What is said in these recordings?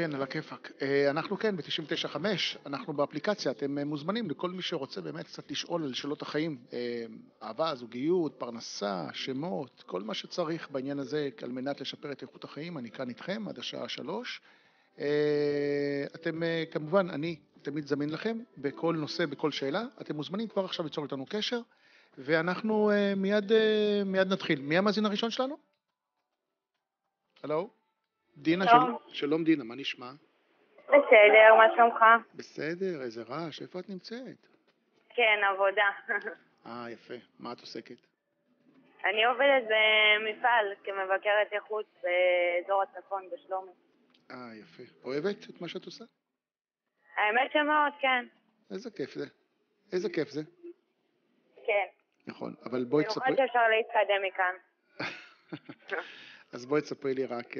כן, על הכיפק. אנחנו כן, ב-99.5, אנחנו באפליקציה, אתם מוזמנים לכל מי שרוצה באמת קצת לשאול על שאלות החיים, אהבה, זוגיות, פרנסה, שמות, כל מה שצריך בעניין הזה על מנת לשפר את איכות החיים, אני כאן איתכם עד השעה 3. אתם כמובן, אני תמיד זמין לכם בכל נושא, בכל שאלה, אתם מוזמנים כבר עכשיו ליצור איתנו קשר, ואנחנו מיד נתחיל. מי המאזין הראשון שלנו? הלו? דינה, שלום דינה, מה נשמע? בסדר, מה שלומך? בסדר, איזה רעש, איפה את נמצאת? כן, עבודה. יפה, מה את עוסקת? אני עובדת במפעל כמבקרת איכות באזור הצפון בשלומי. יפה. אוהבת את מה שאת עושה? האמת שמאוד, כן. איזה כיף זה. איזה כיף זה. כן. נכון, אבל בואי תספרי... במיוחד שאפשר להתקדם מכאן. אז בואי תספרי לי רק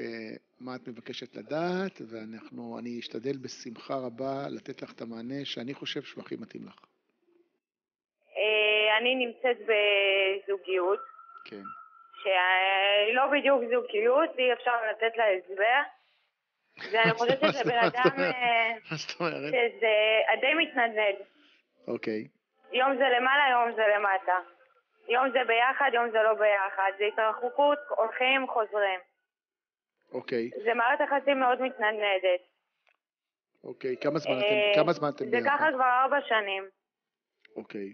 מה את מבקשת לדעת, ואני אשתדל בשמחה רבה לתת לך את המענה שאני חושב שהוא הכי מתאים לך. אני נמצאת בזוגיות. כן. שלא בדיוק זוגיות, אי אפשר לתת לה הסבר. ואני חושבת שזה בן אדם שזה די מתנדנד. אוקיי. יום זה למעלה, יום זה למטה. יום זה ביחד, יום זה לא ביחד. זה התרחקות, הולכים, חוזרים. אוקיי. זה מערכת יחסים מאוד מתנדנדת. אוקיי, כמה זמן אתם זה ככה כבר 4 שנים. אוקיי.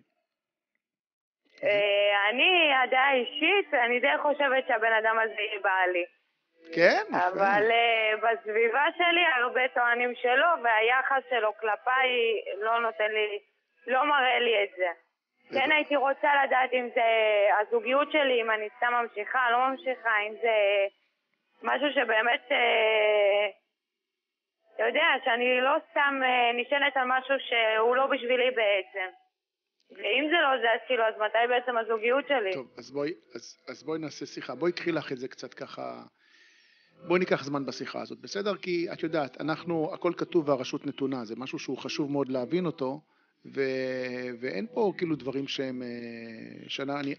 אני, הדעה אישית, אני די חושבת שהבן אדם הזה יהיה בעלי. כן, יפה. אבל בסביבה שלי הרבה טוענים שלא, והיחס שלו כלפיי לא נותן לי, לא מראה לי את זה. כן הייתי רוצה לדעת אם זה הזוגיות שלי, אם אני סתם ממשיכה, לא ממשיכה, אם זה משהו שבאמת, אתה יודע, שאני לא סתם נשענת על משהו שהוא לא בשבילי בעצם. ואם זה לא זה, אז כאילו, אז מתי בעצם הזוגיות שלי? טוב, אז בואי נעשה שיחה, בואי קחי לך את זה קצת ככה, בואי ניקח זמן בשיחה הזאת, בסדר? כי את יודעת, הכל כתוב והרשות נתונה, זה משהו שהוא חשוב מאוד להבין אותו, ואין פה כאילו דברים שהם,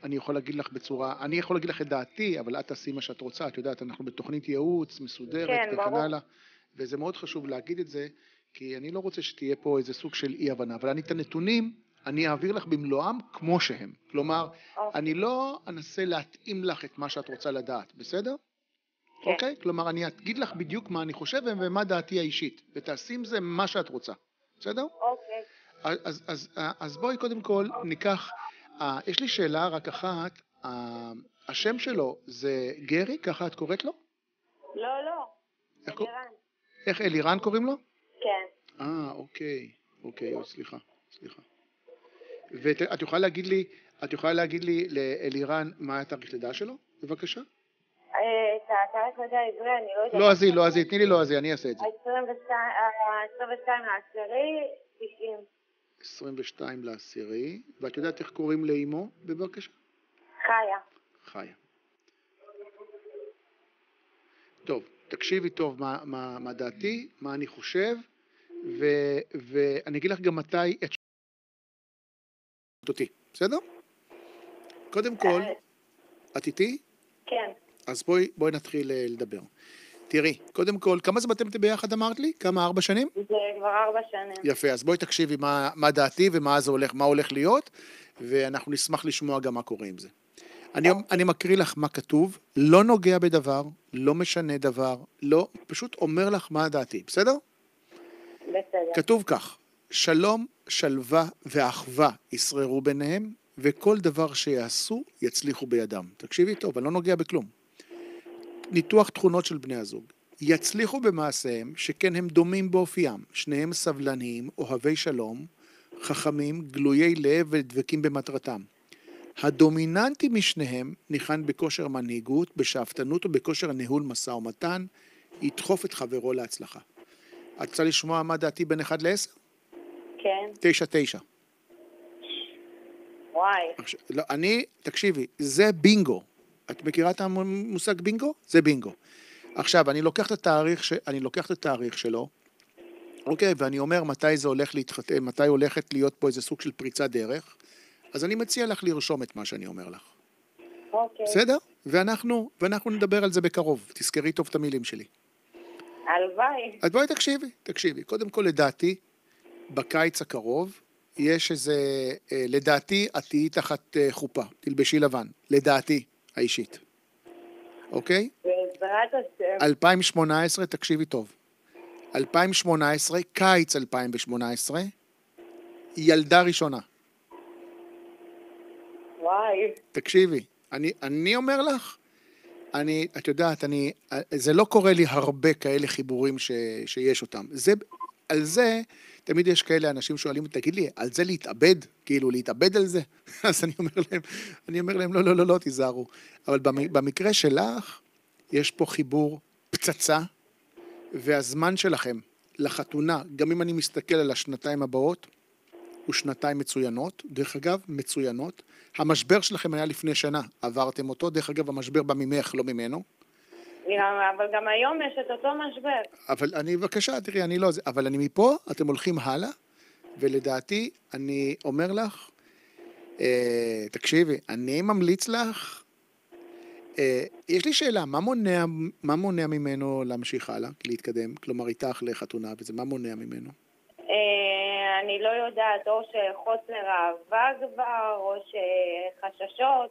אני יכול להגיד לך בצורה, אני יכול להגיד לך את דעתי, אבל את תעשי מה שאת רוצה, את יודעת, אנחנו בתוכנית ייעוץ מסודרת וכן הלאה, וזה מאוד חשוב להגיד את זה, כי אני לא רוצה שתהיה פה איזה סוג של אי הבנה, אבל את הנתונים, אני אעביר לך במלואם כמו שהם. כלומר, אני לא אנסה להתאים לך את מה שאת רוצה לדעת, בסדר? כן. אוקיי? כלומר, אני אגיד לך בדיוק מה אני חושב ומה דעתי האישית, ותעשי עם זה מה שאת רוצה, בסדר? אוקיי. אז בואי קודם כל ניקח, יש לי שאלה רק אחת, השם שלו זה גרי, ככה את קוראת לו? לא, לא, אלירן. איך אלירן קוראים לו? כן. אוקיי, סליחה. ואת יכולה להגיד לי לאלירן מה התאריך לידה שלו? בבקשה. את התאריך לידה העברי, אני לא יודעת. לא הזי, תני לי לא הזי, אני אעשה את זה. 22 לעשירי, 90. 22 לעשירי, ואת יודעת איך קוראים לאמו? בבקשה. חיה. טוב, תקשיבי טוב מה דעתי, מה אני חושב, ואני אגיד לך גם מתי את אותי, בסדר? קודם כל, את איתי? כן. אז בואי נתחיל לדבר. תראי, קודם כל, כמה זמן אתם ביחד אמרת לי? כמה, 4 שנים? זה כבר 4 שנים. יפה, אז בואי תקשיבי מה דעתי ומה זה הולך, מה הולך להיות, ואנחנו נשמח לשמוע גם מה קורה עם זה. אני מקריא לך מה כתוב, לא נוגע בדבר, לא משנה דבר, לא, פשוט אומר לך מה דעתי, בסדר? בסדר. כתוב כך, שלום, שלווה ואחווה ישררו ביניהם, וכל דבר שיעשו יצליחו בידם. תקשיבי טוב, אני לא נוגע בכלום. ניתוח תכונות של בני הזוג. יצליחו במעשיהם, שכן הם דומים באופיים, שניהם סבלניים, אוהבי שלום, חכמים, גלויי לב ודבקים במטרתם. הדומיננטי משניהם ניחן בכושר מנהיגות, בשאפתנות ובכושר ניהול משא ומתן, ידחוף את חברו להצלחה. את רוצה לשמוע מה דעתי בין 1 ל-10? כן. 9. וואי. לא, תקשיבי, זה בינגו. את מכירה את המושג בינגו? זה בינגו. עכשיו, אני לוקח את התאריך שלו, אוקיי, ואני אומר מתי זה הולך להתחתן, מתי הולכת להיות פה איזה סוג של פריצת דרך, אז אני מציע לך לרשום את מה שאני אומר לך. אוקיי. בסדר? ואנחנו נדבר על זה בקרוב. תזכרי טוב את המילים שלי. הלוואי. אז בואי תקשיבי. קודם כל, לדעתי, בקיץ הקרוב, יש איזה, לדעתי, את תהיי תחת חופה, תלבשי לבן, לדעתי, האישית. אוקיי? בעזרת השם. 2018, תקשיבי טוב. 2018, קיץ 2018, ילדה ראשונה. וואי. תקשיבי, אני אומר לך, את יודעת, זה לא קורה לי הרבה כאלה חיבורים שיש אותם. על זה, תמיד יש כאלה אנשים שואלים, תגיד לי, על זה להתאבד? כאילו, להתאבד על זה? אז אני אומר להם, לא, תיזהרו. אבל במקרה שלך, יש פה חיבור פצצה, והזמן שלכם לחתונה, גם אם אני מסתכל על השנתיים הבאות, הוא שנתיים מצוינות, דרך אגב, מצוינות. המשבר שלכם היה לפני שנה, עברתם אותו, דרך אגב, המשבר בא ממך, לא ממנו. אבל גם היום יש את אותו משבר. אבל בבקשה, תראי, אני לא, אבל אני מפה, אתם הולכים הלאה, ולדעתי, אני אומר לך, תקשיבי, אני ממליץ לך, יש לי שאלה, מה מונע ממנו להמשיך הלאה, להתקדם, כלומר איתך לחתונה, וזה מה מונע ממנו? אני לא יודעת, או שחוסר אהבה כבר, או שחששות,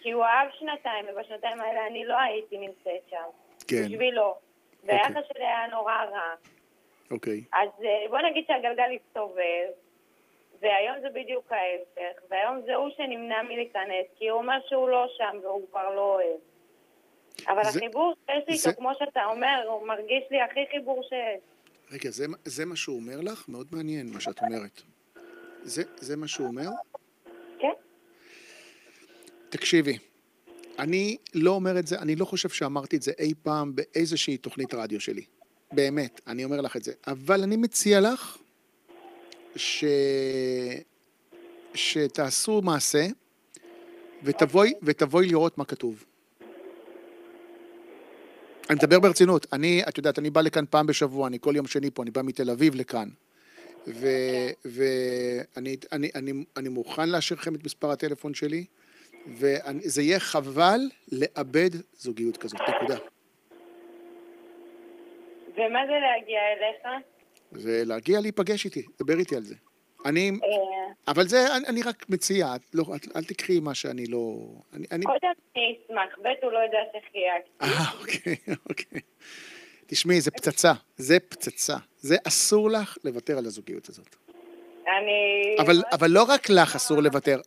כי הוא אהב שנתיים, ובשנתיים האלה אני לא הייתי נמצאת שם. כן. בשבילו. והיחס שלי היה נורא רע. אוקיי. אז בוא נגיד שהגלגל הסתובב, והיום זה בדיוק ההפך, והיום זה הוא שנמנע מלהיכנס, כי הוא אומר שהוא לא שם והוא כבר לא אוהב. אבל החיבור שיש לי איתו, כמו שאתה אומר, הוא מרגיש לי הכי חיבור שיש. רגע, זה מה שהוא אומר לך? מאוד מעניין מה שאת אומרת. זה מה שהוא אומר? כן. תקשיבי, אני לא אומר את זה, אני לא חושב שאמרתי את זה אי פעם באיזושהי תוכנית רדיו שלי. באמת, אני אומר לך את זה. אבל אני מציע לך שתעשו מעשה ותבואי לראות מה כתוב. אני מדבר ברצינות, את יודעת, אני בא לכאן פעם בשבוע, אני כל יום שני פה, אני בא מתל אביב לכאן, ואני מוכן להשאיר לכם את מספר הטלפון שלי, וזה יהיה חבל לאבד זוגיות כזאת, נקודה. ומה זה להגיע אליך? זה להגיע להיפגש איתי, דבר איתי על זה. אבל זה, אני רק מציע, אל תקחי מה שאני לא... קודם אני אשמח, בית הוא לא יודע שחייגתי. אוקיי. תשמעי, זה פצצה, זה אסור לך לוותר על הזוגיות הזאת. אבל לא רק לך אסור לוותר,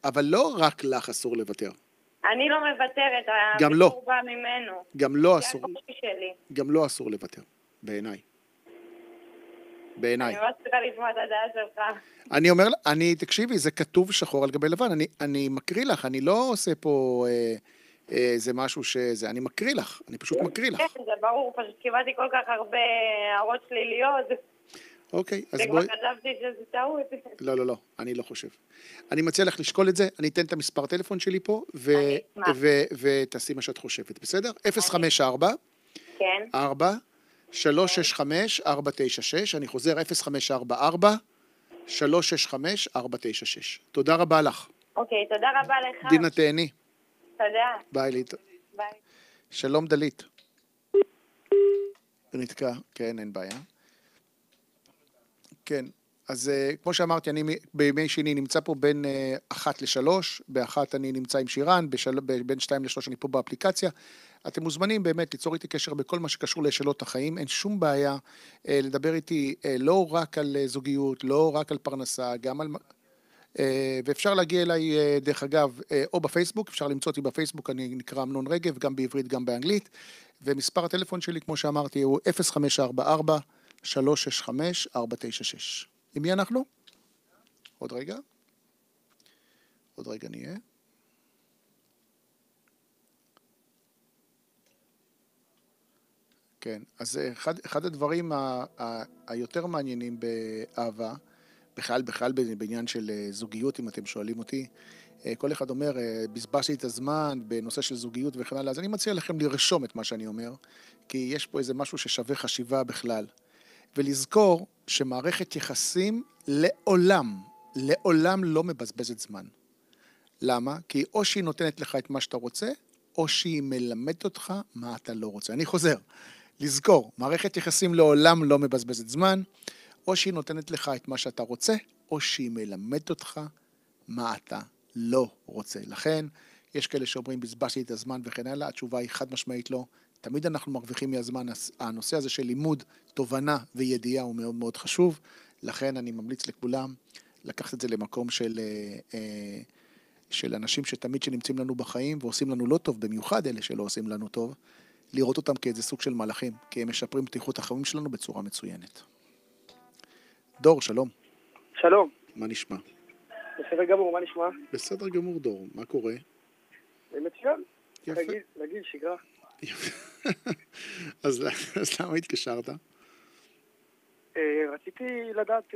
אני לא מוותרת, גם לא. הביטור בא ממנו. גם לא אסור לוותר, בעיניי. אני ממש צריכה לשמוע את הדעה שלך. אני אומר, תקשיבי, זה כתוב שחור על גבי לבן, אני מקריא לך, אני לא עושה פה זה משהו שזה, אני מקריא לך, אני פשוט מקריא לך. כן, זה ברור, פשוט קיבלתי כל כך הרבה הערות שליליות. אוקיי, אז בואי... וכבר חשבתי שזה טעות. לא, אני לא חושב. אני מציע לך לשקול את זה, אני אתן את המספר טלפון שלי פה, ותעשי מה שאת חושבת, בסדר? 054 כן. 4 365 496, אני חוזר 0544 365 496. תודה רבה לך. אוקיי, תודה רבה לך. דינה תהני. תודה. ביי. שלום דלית. נתקע, כן, אין בעיה. כן, אז כמו שאמרתי, אני בימי שני נמצא פה בין 1 ל-3, ב-1 אני נמצא עם שירן, בין 2 ל-3 אני פה באפליקציה. אתם מוזמנים באמת ליצור איתי קשר בכל מה שקשור לשאלות החיים, אין שום בעיה לדבר איתי לא רק על זוגיות, לא רק על פרנסה, גם על... ואפשר להגיע אליי דרך אגב, או בפייסבוק, אפשר למצוא אותי בפייסבוק, אני נקרא אמנון רגב, גם בעברית, גם באנגלית, ומספר הטלפון שלי, כמו שאמרתי, הוא 0544 365 496. עם מי אנחנו? עוד רגע נהיה. כן, אז אחד הדברים היותר מעניינים באהבה, בכלל בעניין של זוגיות, אם אתם שואלים אותי, כל אחד אומר, בזבזתי את הזמן בנושא של זוגיות וכן הלאה, אז אני מציע לכם לרשום את מה שאני אומר, כי יש פה איזה משהו ששווה חשיבה בכלל. ולזכור שמערכת יחסים לעולם לא מבזבזת זמן. למה? כי או שהיא נותנת לך את מה שאתה רוצה, או שהיא מלמדת אותך מה אתה לא רוצה. אני חוזר. לזכור, מערכת יחסים לעולם לא מבזבזת זמן, או שהיא נותנת לך את מה שאתה רוצה, או שהיא מלמדת אותך מה אתה לא רוצה. לכן, יש כאלה שאומרים, בזבזתי את הזמן וכן הלאה, התשובה היא חד משמעית לא. תמיד אנחנו מרוויחים מהזמן. הנושא הזה של לימוד, תובנה וידיעה הוא מאוד מאוד חשוב, לכן אני ממליץ לכולם לקחת את זה למקום של אנשים שתמיד שנמצאים לנו בחיים ועושים לנו לא טוב, במיוחד אלה שלא עושים לנו טוב, לראות אותם כאיזה סוג של מלאכים, כי הם משפרים פתיחות החיים שלנו בצורה מצוינת. דור, שלום. שלום. מה נשמע? בסדר גמור, מה נשמע? בסדר גמור, דור. מה קורה? מצוין. יפה. רגיל, שגרה. יפה. אז למה התקשרת? רציתי לדעת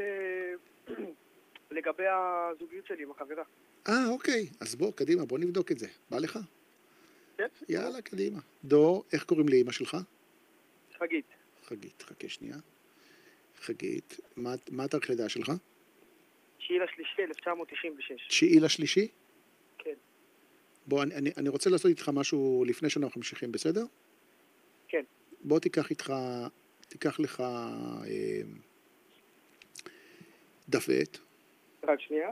לגבי הזוגיות שלי עם החברה. אוקיי. אז בוא, קדימה, בוא נבדוק את זה. בא לך? כן. יאללה, קדימה. דור, איך קוראים לאמא שלך? חגית. חגית, חכה שנייה. חגית, מה התאריך לידה שלך? 9/3/1996. 9/3? כן. בוא, אני רוצה לעשות איתך משהו לפני שאנחנו ממשיכים, בסדר? כן. בוא תיקח לך דף ועט. רק שנייה.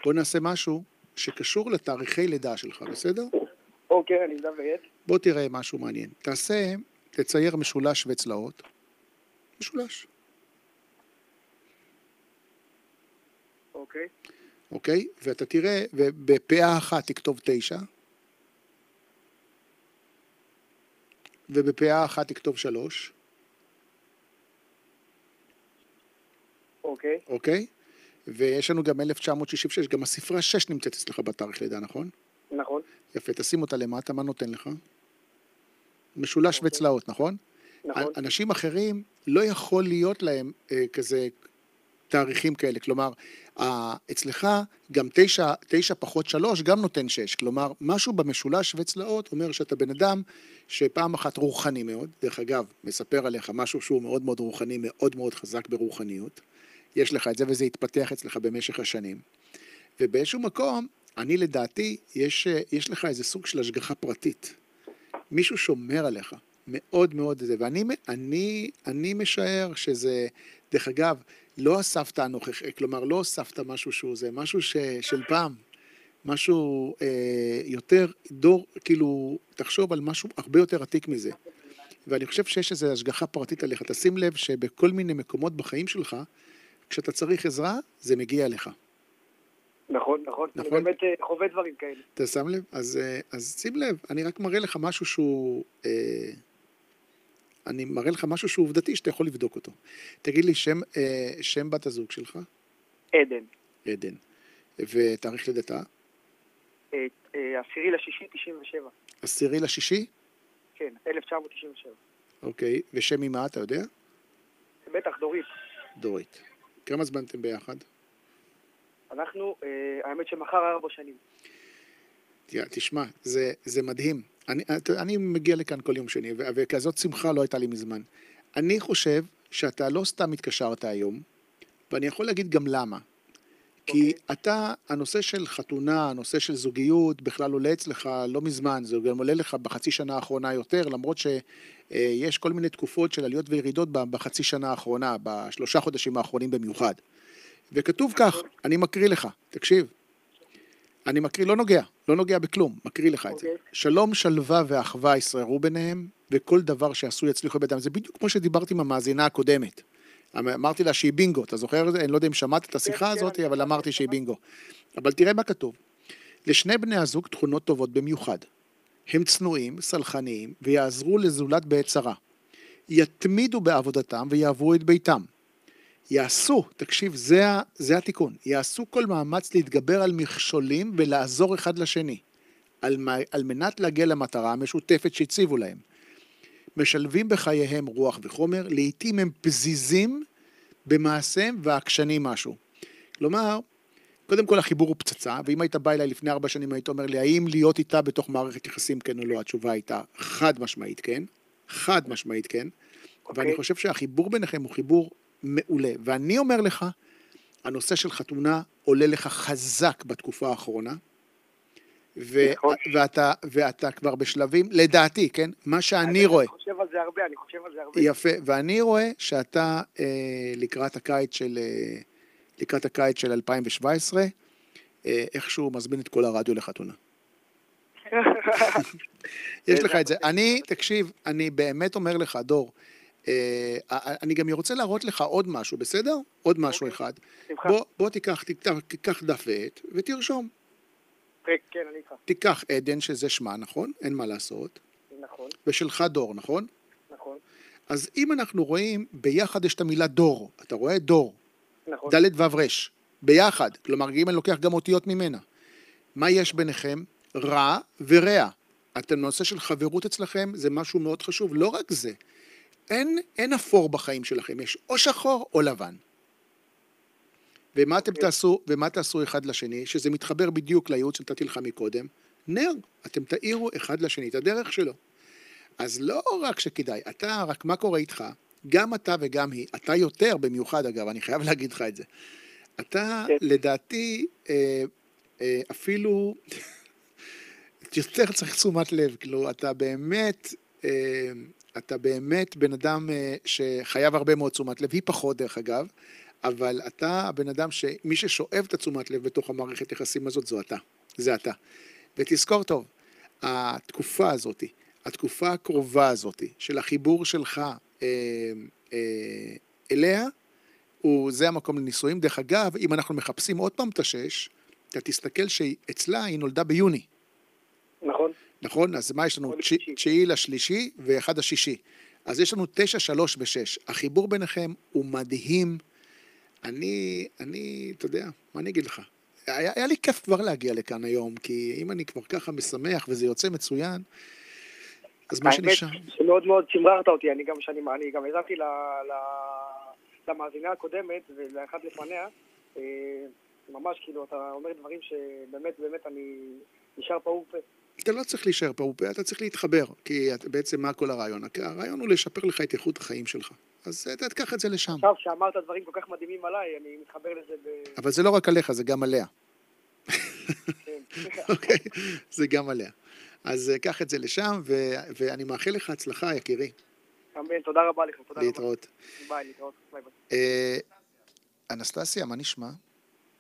בוא נעשה משהו שקשור לתאריכי לידה שלך, בסדר? אוקיי, אני מדבר ועט. בוא תראה משהו מעניין. תצייר משולש וצלעות. משולש. אוקיי. אוקיי? ואתה תראה, ובפאה אחת תכתוב 9, ובפאה אחת תכתוב 3. אוקיי. אוקיי? ויש לנו גם 1966, גם הספרה 6 נמצאת אצלך בתאריך לידה, נכון? נכון. יפה, תשים אותה למטה, מה נותן לך? משולש וצלעות, נכון? נכון. אנשים אחרים לא יכול להיות להם כזה תאריכים כאלה, כלומר, אצלך גם 9 פחות 3 גם נותן 6, כלומר, משהו במשולש וצלעות אומר שאתה בן אדם שפעם אחת רוחני מאוד, דרך אגב, מספר עליך משהו שהוא מאוד מאוד רוחני, מאוד מאוד חזק ברוחניות, יש לך את זה וזה יתפתח אצלך במשך השנים, ובאיזשהו מקום, אני לדעתי, יש לך איזה סוג של השגחה פרטית, מישהו שומר עליך, מאוד מאוד זה, ואני משער שזה, דרך אגב, לא הסבתא הנוכחי, כלומר לא הסבתא משהו שהוא זה, משהו של פעם, משהו יותר דור, כאילו תחשוב על משהו הרבה יותר עתיק מזה, ואני חושב שיש איזו השגחה פרטית עליך, תשים לב שבכל מיני מקומות בחיים שלך, כשאתה צריך עזרה, זה מגיע לך. נכון. אני באמת חווה דברים כאלה. אתה שם לב? אז שים לב, אני רק מראה לך משהו שהוא, אני מראה לך משהו שהוא עובדתי, שאתה יכול לבדוק אותו. תגיד לי, שם בת הזוג שלך? עדן. עדן. ותאריך לידתה? 10/6/97. 10/6? כן, 1997. אוקיי, ושם אמא, אתה יודע? בטח, דורית. דורית. כמה זמן אתם ביחד? אנחנו, האמת שמחר 4 שנים. תשמע, זה מדהים. אני מגיע לכאן כל יום שני, וכזאת שמחה לא הייתה לי מזמן. אני חושב שאתה לא סתם התקשרת היום, ואני יכול להגיד גם למה. כי אתה, הנושא של חתונה, הנושא של זוגיות, בכלל עולה אצלך לא מזמן, זה גם עולה לך בחצי שנה האחרונה יותר, למרות שיש כל מיני תקופות של עליות וירידות בחצי שנה האחרונה, ב3 חודשים האחרונים במיוחד. וכתוב כך, אני מקריא לך, תקשיב. אני מקריא, לא נוגע בכלום, מקריא לך את זה. שלום, שלווה ואחווה ישררו ביניהם, וכל דבר שעשו יצליחו בידם. זה בדיוק כמו שדיברתי עם המאזינה הקודמת. אמרתי לה שהיא בינגו, אתה זוכר את זה? אני לא יודע אם שמעת את השיחה הזאת, אבל אמרתי שהיא בינגו. אבל תראה מה כתוב. לשני בני הזוג תכונות טובות במיוחד. הם צנועים, סלחניים, ויעזרו לזולת בעת צרה. יתמידו בעבודתם ויעברו את ביתם. יעשו, תקשיב, זה התיקון, יעשו כל מאמץ להתגבר על מכשולים ולעזור אחד לשני, על מנת להגיע למטרה המשותפת שהציבו להם. משלבים בחייהם רוח וחומר, לעתים הם פזיזים במעשיהם ועקשנים משהו. כלומר, קודם כל החיבור הוא פצצה, ואם היית בא אליי לפני 4 שנים, היית אומר לי, האם להיות איתה בתוך מערכת יחסים כן או לא? התשובה הייתה חד משמעית כן, חד משמעית כן, ואני חושב שהחיבור ביניכם הוא חיבור מעולה, ואני אומר לך, הנושא של חתונה עולה לך חזק בתקופה האחרונה, ואתה כבר בשלבים, לדעתי, כן? מה שאני רואה. אני חושב על זה הרבה. יפה, ואני רואה שאתה לקראת הקיץ של 2017, איכשהו מזמין את כל הרדיו לחתונה. יש לך את זה. תקשיב, אני באמת אומר לך, דור, אני גם רוצה להראות לך עוד משהו, בסדר? עוד משהו אחד. בוא תיקח דף ועט ותרשום. כן, אני איתך. תיקח עדן, שזה שמה, נכון? אין מה לעשות. נכון. ושלך דור, נכון? נכון. אז אם אנחנו רואים, ביחד יש את המילה דור. אתה רואה? דור. נכון. ד' ו' ר'. ביחד. כלומר, ג' לוקח גם אותיות ממנה. מה יש ביניכם? רע ורע. אתם נושא של חברות אצלכם, זה משהו מאוד חשוב. לא רק זה. אין אפור בחיים שלכם. יש או שחור או לבן. ומה תעשו אחד לשני, שזה מתחבר בדיוק לייעוץ שנתתי לך מקודם, נר, אתם תאירו אחד לשני את הדרך שלו. אז לא רק שכדאי, רק מה קורה איתך, גם אתה וגם היא, אתה יותר במיוחד אגב, אני חייב להגיד לך את זה, אתה לדעתי אפילו יותר צריך תשומת לב, כאילו אתה באמת בן אדם שחייב הרבה מאוד תשומת לב, היא פחות דרך אגב, אבל אתה הבן אדם שמי ששואב את התשומת לב בתוך המערכת יחסים הזאת זה אתה. ותזכור טוב, התקופה הזאת, התקופה הקרובה הזאת של החיבור שלך אליה, זה המקום לנישואים. דרך אגב, אם אנחנו מחפשים עוד פעם את השש, אתה תסתכל שאצלה היא נולדה ביוני. נכון. נכון? אז מה יש לנו? 9/3 ו1/6. אז יש לנו 9, 3 ו6. החיבור ביניכם הוא מדהים. אתה יודע, מה אני אגיד לך? היה לי כיף כבר להגיע לכאן היום, כי אם אני כבר ככה משמח וזה יוצא מצוין, אז מה שנשאר... האמת שמאוד מאוד שמררת אותי, אני גם עזרתי למאזינה הקודמת ולאחת לפניה, ממש כאילו אתה אומר דברים שבאמת אני נשאר פעור פה. אתה לא צריך להישאר פעור פה, אתה צריך להתחבר, כי בעצם מה כל הרעיון? הרעיון הוא לשפר לך את איכות החיים שלך. אז תקח את זה לשם. עכשיו שאמרת דברים כל כך מדהימים עליי, אני מתחבר לזה אבל זה לא רק עליך, זה גם עליה. אוקיי? זה גם עליה. אז קח את זה לשם, ואני מאחל לך הצלחה, יקירי. אמן, תודה רבה לך. להתראות. ביי, להתראות. ביי. אנסטסיה, מה נשמע?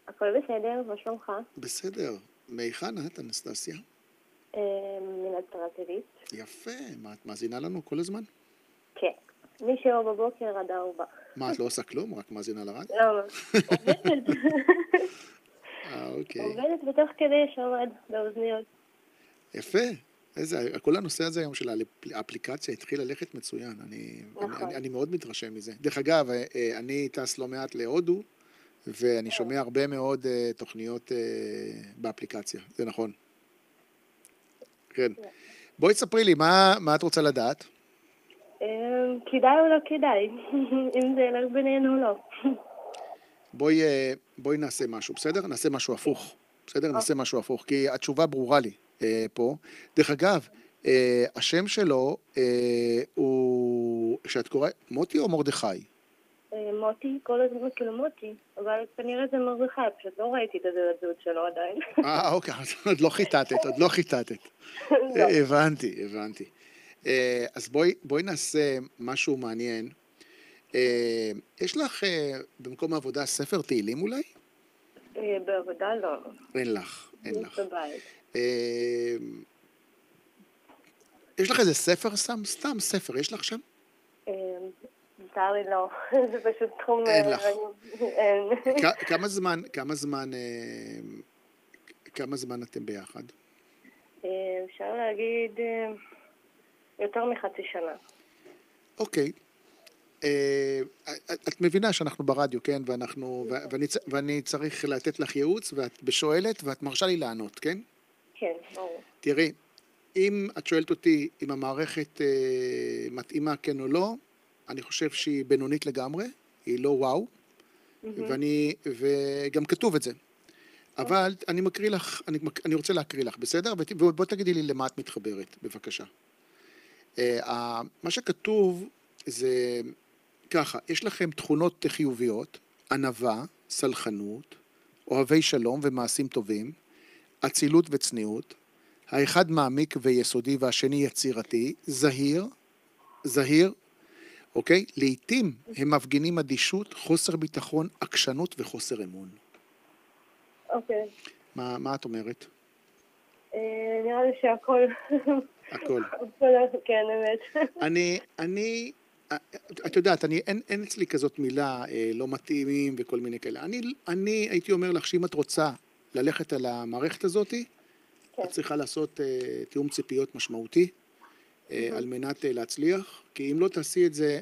הכל בסדר, מה שלומך? בסדר. מהיכן את, אנסטסיה? מנצרת עילית. יפה. מה, את מאזינה לנו כל הזמן? כן. מ7 בבוקר עד 4. מה, את לא עושה כלום? רק מאזינה לרדיו? לא, עובדת. אוקיי. עובדת ותוך כדי שעומד באוזניות. יפה. כל הנושא הזה היום של האפליקציה התחיל ללכת מצוין. אני מאוד מתרשם מזה. דרך אגב, אני טס לא מעט להודו, ואני שומע הרבה מאוד תוכניות באפליקציה. זה נכון. כן. בואי תספרי לי, מה את רוצה לדעת? כדאי או לא כדאי, אם זה ילך בינינו או לא. בואי נעשה משהו, בסדר? נעשה משהו הפוך. בסדר? נעשה משהו הפוך, כי התשובה ברורה לי פה. דרך אגב, השם שלו הוא, שאת קוראת, מוטי או מרדכי? מוטי, כל הזמן כאילו מוטי, אבל כנראה זה מרדכי, פשוט לא ראיתי את הזהות שלו עדיין. אוקיי, עוד לא חיטטת. הבנתי. אז בואי נעשה משהו מעניין. יש לך במקום העבודה ספר תהילים אולי? בעבודה לא. אין לך. בבית. יש לך איזה ספר? סתם ספר, יש לך שם? מותר לי לא, זה פשוט תחום... אין לך. כמה זמן אתם ביחד? אפשר להגיד יותר מחצי שנה. אוקיי. את מבינה שאנחנו ברדיו, כן? ואני צריך לתת לך ייעוץ, ואת בשואלת, ואת מרשה לי לענות, כן? כן, ברור. תראי, אם את שואלת אותי אם המערכת מתאימה כן או לא, אני חושב שהיא בינונית לגמרי, היא לא וואו, וגם כתוב את זה. אבל אני רוצה להקריא לך, בסדר? ובוא תגידי לי למה את מתחברת, בבקשה. מה שכתוב זה ככה, יש לכם תכונות חיוביות, ענווה, סלחנות, אוהבי שלום ומעשים טובים, אצילות וצניעות, האחד מעמיק ויסודי והשני יצירתי, זהיר, אוקיי? לעתים הם מפגינים אדישות, חוסר ביטחון, עקשנות וחוסר אמון. אוקיי. מה את אומרת? נראה לי שהכל... הכל. כן, אמת. את יודעת, אין אצלי כזאת מילה, לא מתאימים וכל מיני כאלה. אני הייתי אומר לך שאם את רוצה ללכת על המערכת הזאת, את צריכה לעשות תיאום ציפיות משמעותי, על מנת להצליח, כי אם לא תעשי את זה,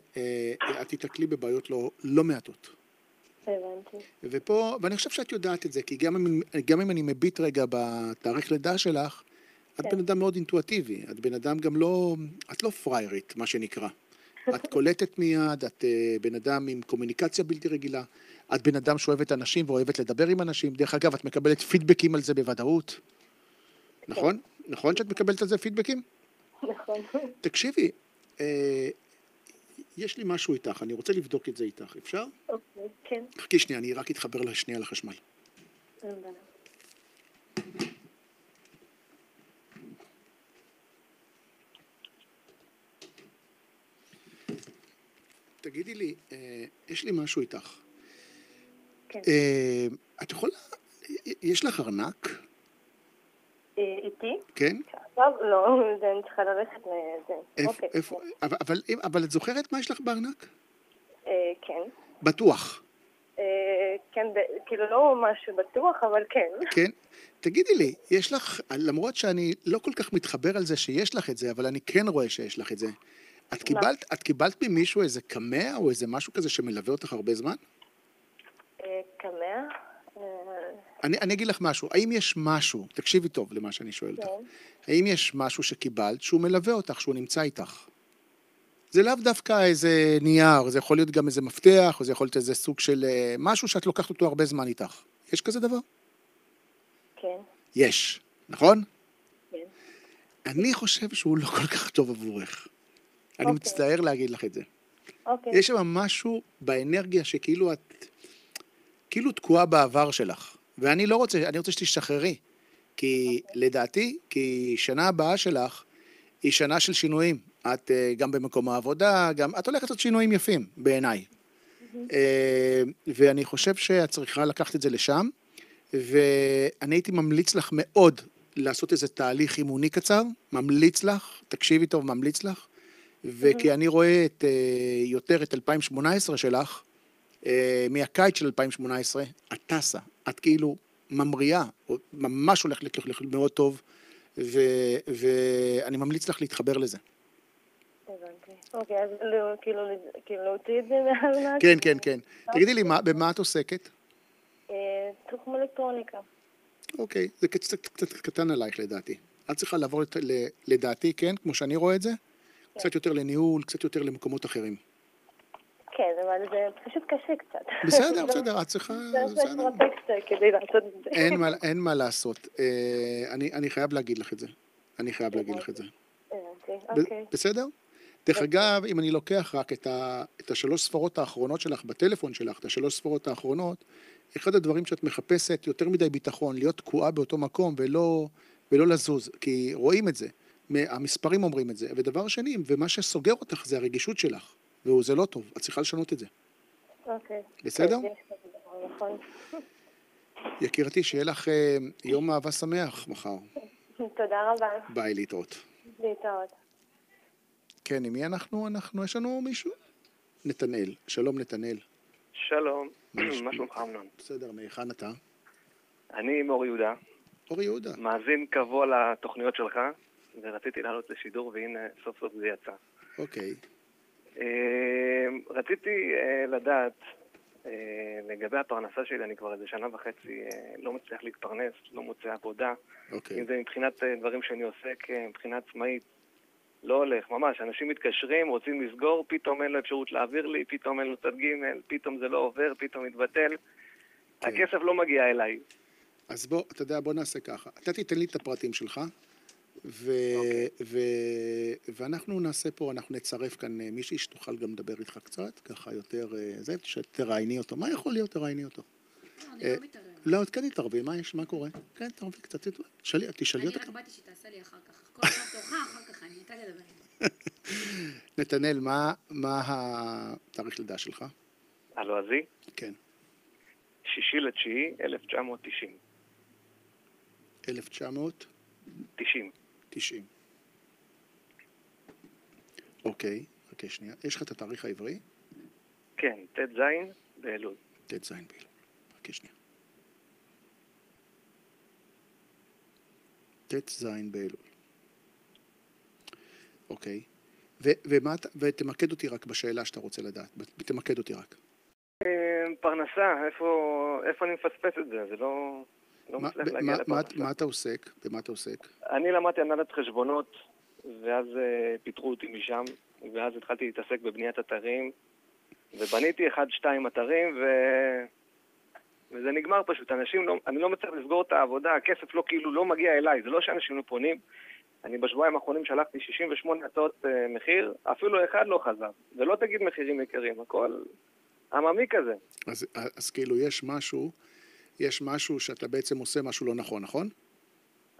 את תתקלי בבעיות לא מעטות. הבנתי. ואני חושב שאת יודעת את זה, כי גם אם אני מביט רגע בתאריך לידה שלך, את בן אדם מאוד אינטואטיבי, את בן אדם גם לא, את לא פריירית, מה שנקרא. את קולטת מיד, את בן אדם עם קומוניקציה בלתי רגילה, את בן אדם שאוהבת אנשים ואוהבת לדבר עם אנשים, דרך אגב, את מקבלת פידבקים על זה בוודאות. נכון? נכון שאת מקבלת על זה פידבקים? נכון. תקשיבי, יש לי משהו איתך, אני רוצה לבדוק את זה איתך, אפשר? אוקיי, כן. חכי שנייה, אני רק אתחבר לשנייה לחשמל. תגידי לי, יש לי משהו איתך. כן. את יכולה, יש לך ארנק? איתי? כן. עכשיו לא, אני צריכה ללכת לזה. איפה? אבל את זוכרת מה יש לך בארנק? כן. בטוח. כן, כאילו לא משהו בטוח, אבל כן. כן. תגידי לי, יש לך, למרות שאני לא כל כך מתחבר על זה שיש לך את זה, אבל אני כן רואה שיש לך את זה. את קיבלת ממישהו איזה קמע או איזה משהו כזה שמלווה אותך הרבה זמן? קמע? אני אגיד לך משהו, האם יש משהו, תקשיבי טוב למה שאני שואל אותך, האם יש משהו שקיבלת שהוא מלווה אותך, שהוא נמצא איתך? זה לאו דווקא איזה נייר, זה יכול להיות גם איזה מפתח, או זה יכול להיות איזה סוג של משהו שאת לוקחת אותו הרבה זמן איתך. יש כזה דבר? כן. יש, נכון? כן. אני חושב שהוא לא כל כך טוב עבורך. אני מצטער להגיד לך את זה. אוקיי. יש שם משהו באנרגיה שכאילו את, כאילו תקועה בעבר שלך. ואני לא רוצה, אני רוצה שתשתחררי. כי לדעתי, כי שנה הבאה שלך היא שנה של שינויים. את גם במקום העבודה, גם, את הולכת לעשות שינויים יפים בעיניי. ואני חושב שאת צריכה לקחת את זה לשם, ואני הייתי ממליץ לך מאוד לעשות איזה תהליך אימוני קצר, ממליץ לך, תקשיבי טוב, ממליץ לך, וכי אני רואה יותר את 2018 שלך, מהקיץ של 2018, את טסה, את כאילו ממריאה, ממש הולך מאוד טוב, ואני ממליץ לך להתחבר לזה. הבנתי. אוקיי, אז כאילו להוציא את זה מהארנק? כן, כן, כן. תגידי לי, במה את עוסקת? תחום אלקטרוניקה. אוקיי, זה קצת קטן עלייך לדעתי. את צריכה לעבור לדעתי, כן, כמו שאני רואה את זה, קצת יותר לניהול, קצת יותר למקומות אחרים. כן, אבל זה פשוט קשה קצת. בסדר, את צריכה... זה פרוטקסט כדי לעשות את זה. אין מה לעשות. אני חייב להגיד לך את זה. אוקיי. בסדר? דרך אגב, אם אני לוקח רק את השלוש ספרות האחרונות שלך בטלפון שלך, את השלוש ספרות האחרונות, אחד הדברים שאת מחפשת יותר מדי ביטחון, להיות תקועה באותו מקום ולא לזוז, כי רואים את זה, המספרים אומרים את זה, ודבר שני, ומה שסוגר אותך זה הרגישות שלך, וזה לא טוב, את צריכה לשנות את זה. אוקיי. בסדר? נכון. יקירתי, שיהיה לך יום אהבה שמח מחר. תודה רבה. ביי, להתראות. להתראות. כן, עם מי אנחנו? יש לנו מישהו? נתנאל. שלום, נתנאל. שלום, מה שלומך אמנון? בסדר, מהיכן אתה? אני מאור יהודה. אור יהודה. מאזין קבוע לתוכניות שלך, ורציתי לעלות לשידור, והנה סוף סוף זה יצא. אוקיי. רציתי לדעת, לגבי הפרנסה שלי, אני כבר איזה שנה וחצי לא מצליח להתפרנס, לא מוצא עבודה. אוקיי. אם זה מבחינת דברים שאני עוסק, מבחינת עצמאית, לא הולך, ממש, אנשים מתקשרים, רוצים לסגור, פתאום אין לו אפשרות להעביר לי, פתאום אין לו צד ג', פתאום זה לא עובר, פתאום מתבטל. כן. הכסף לא מגיע אליי. אז בוא נעשה ככה. אתה תיתן לי את הפרטים שלך, ואנחנו נעשה פה, אנחנו נצרף כאן מישהי שתוכל גם לדבר איתך קצת, ככה יותר, שתראייני אותו. מה יכול להיות תראייני אותו? אני לא מתערב. לא, את כן תתערבי, מה קורה? כן, תערבי קצת, תשאלי אותה. אני רק באתי שתעשה לי אחר כך. כל אחד תורך, אחר כך אני איתה לדבר. נתנאל, מה התאריך לידה שלך? הלועזי? כן. 6/9/1990. 1990. 90. אוקיי, חכה שנייה. יש לך את התאריך העברי? כן, ט"ז באלול. ט"ז באלול. חכה שנייה. ט"ז באלול. אוקיי. ותמקד אותי רק בשאלה שאתה רוצה לדעת. תמקד אותי רק. פרנסה, איפה אני מפספס את זה? זה לא מצליח להגיע לפרנסה. מה אתה עוסק? במה אתה עוסק? אני למדתי הנהלת חשבונות, ואז פיטרו אותי משם, ואז התחלתי להתעסק בבניית אתרים, ובניתי 1-2 אתרים, וזה נגמר פשוט. אני לא מצליח לסגור את העבודה, הכסף לא מגיע אליי, זה לא שאנשים לא פונים. אני בשבועיים האחרונים שלחתי 68 הצעות מחיר, אפילו אחד לא חזר. ולא תגיד מחירים יקרים, הכל עממי כזה. אז כאילו יש משהו שאתה בעצם עושה משהו לא נכון, נכון?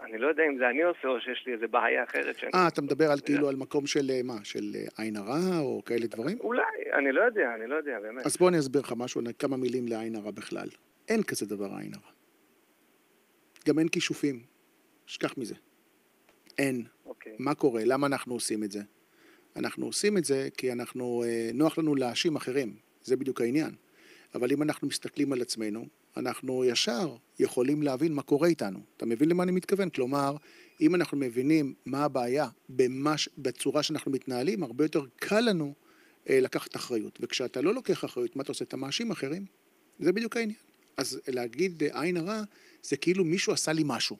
אני לא יודע אם זה אני עושה או שיש לי איזה בעיה אחרת. אתה מדבר על כאילו על מקום של מה? של עין הרע או כאלה דברים? אולי, אני לא יודע, באמת. אז בוא אני אסביר לך משהו, כמה מילים לעין הרע בכלל. אין כזה דבר עין הרע. גם אין כישופים. שכח מזה. אין. מה קורה? למה אנחנו עושים את זה? אנחנו עושים את זה כי נוח לנו להאשים אחרים. זה בדיוק העניין. אבל אם אנחנו מסתכלים על עצמנו, אנחנו ישר יכולים להבין מה קורה איתנו. אתה מבין למה אני מתכוון? כלומר, אם אנחנו מבינים מה הבעיה בצורה שאנחנו מתנהלים, הרבה יותר קל לנו לקחת אחריות. וכשאתה לא לוקח אחריות, מה אתה עושה? אתה מאשים אחרים. זה בדיוק העניין. אז להגיד עין הרע, זה כאילו מישהו עשה לי משהו.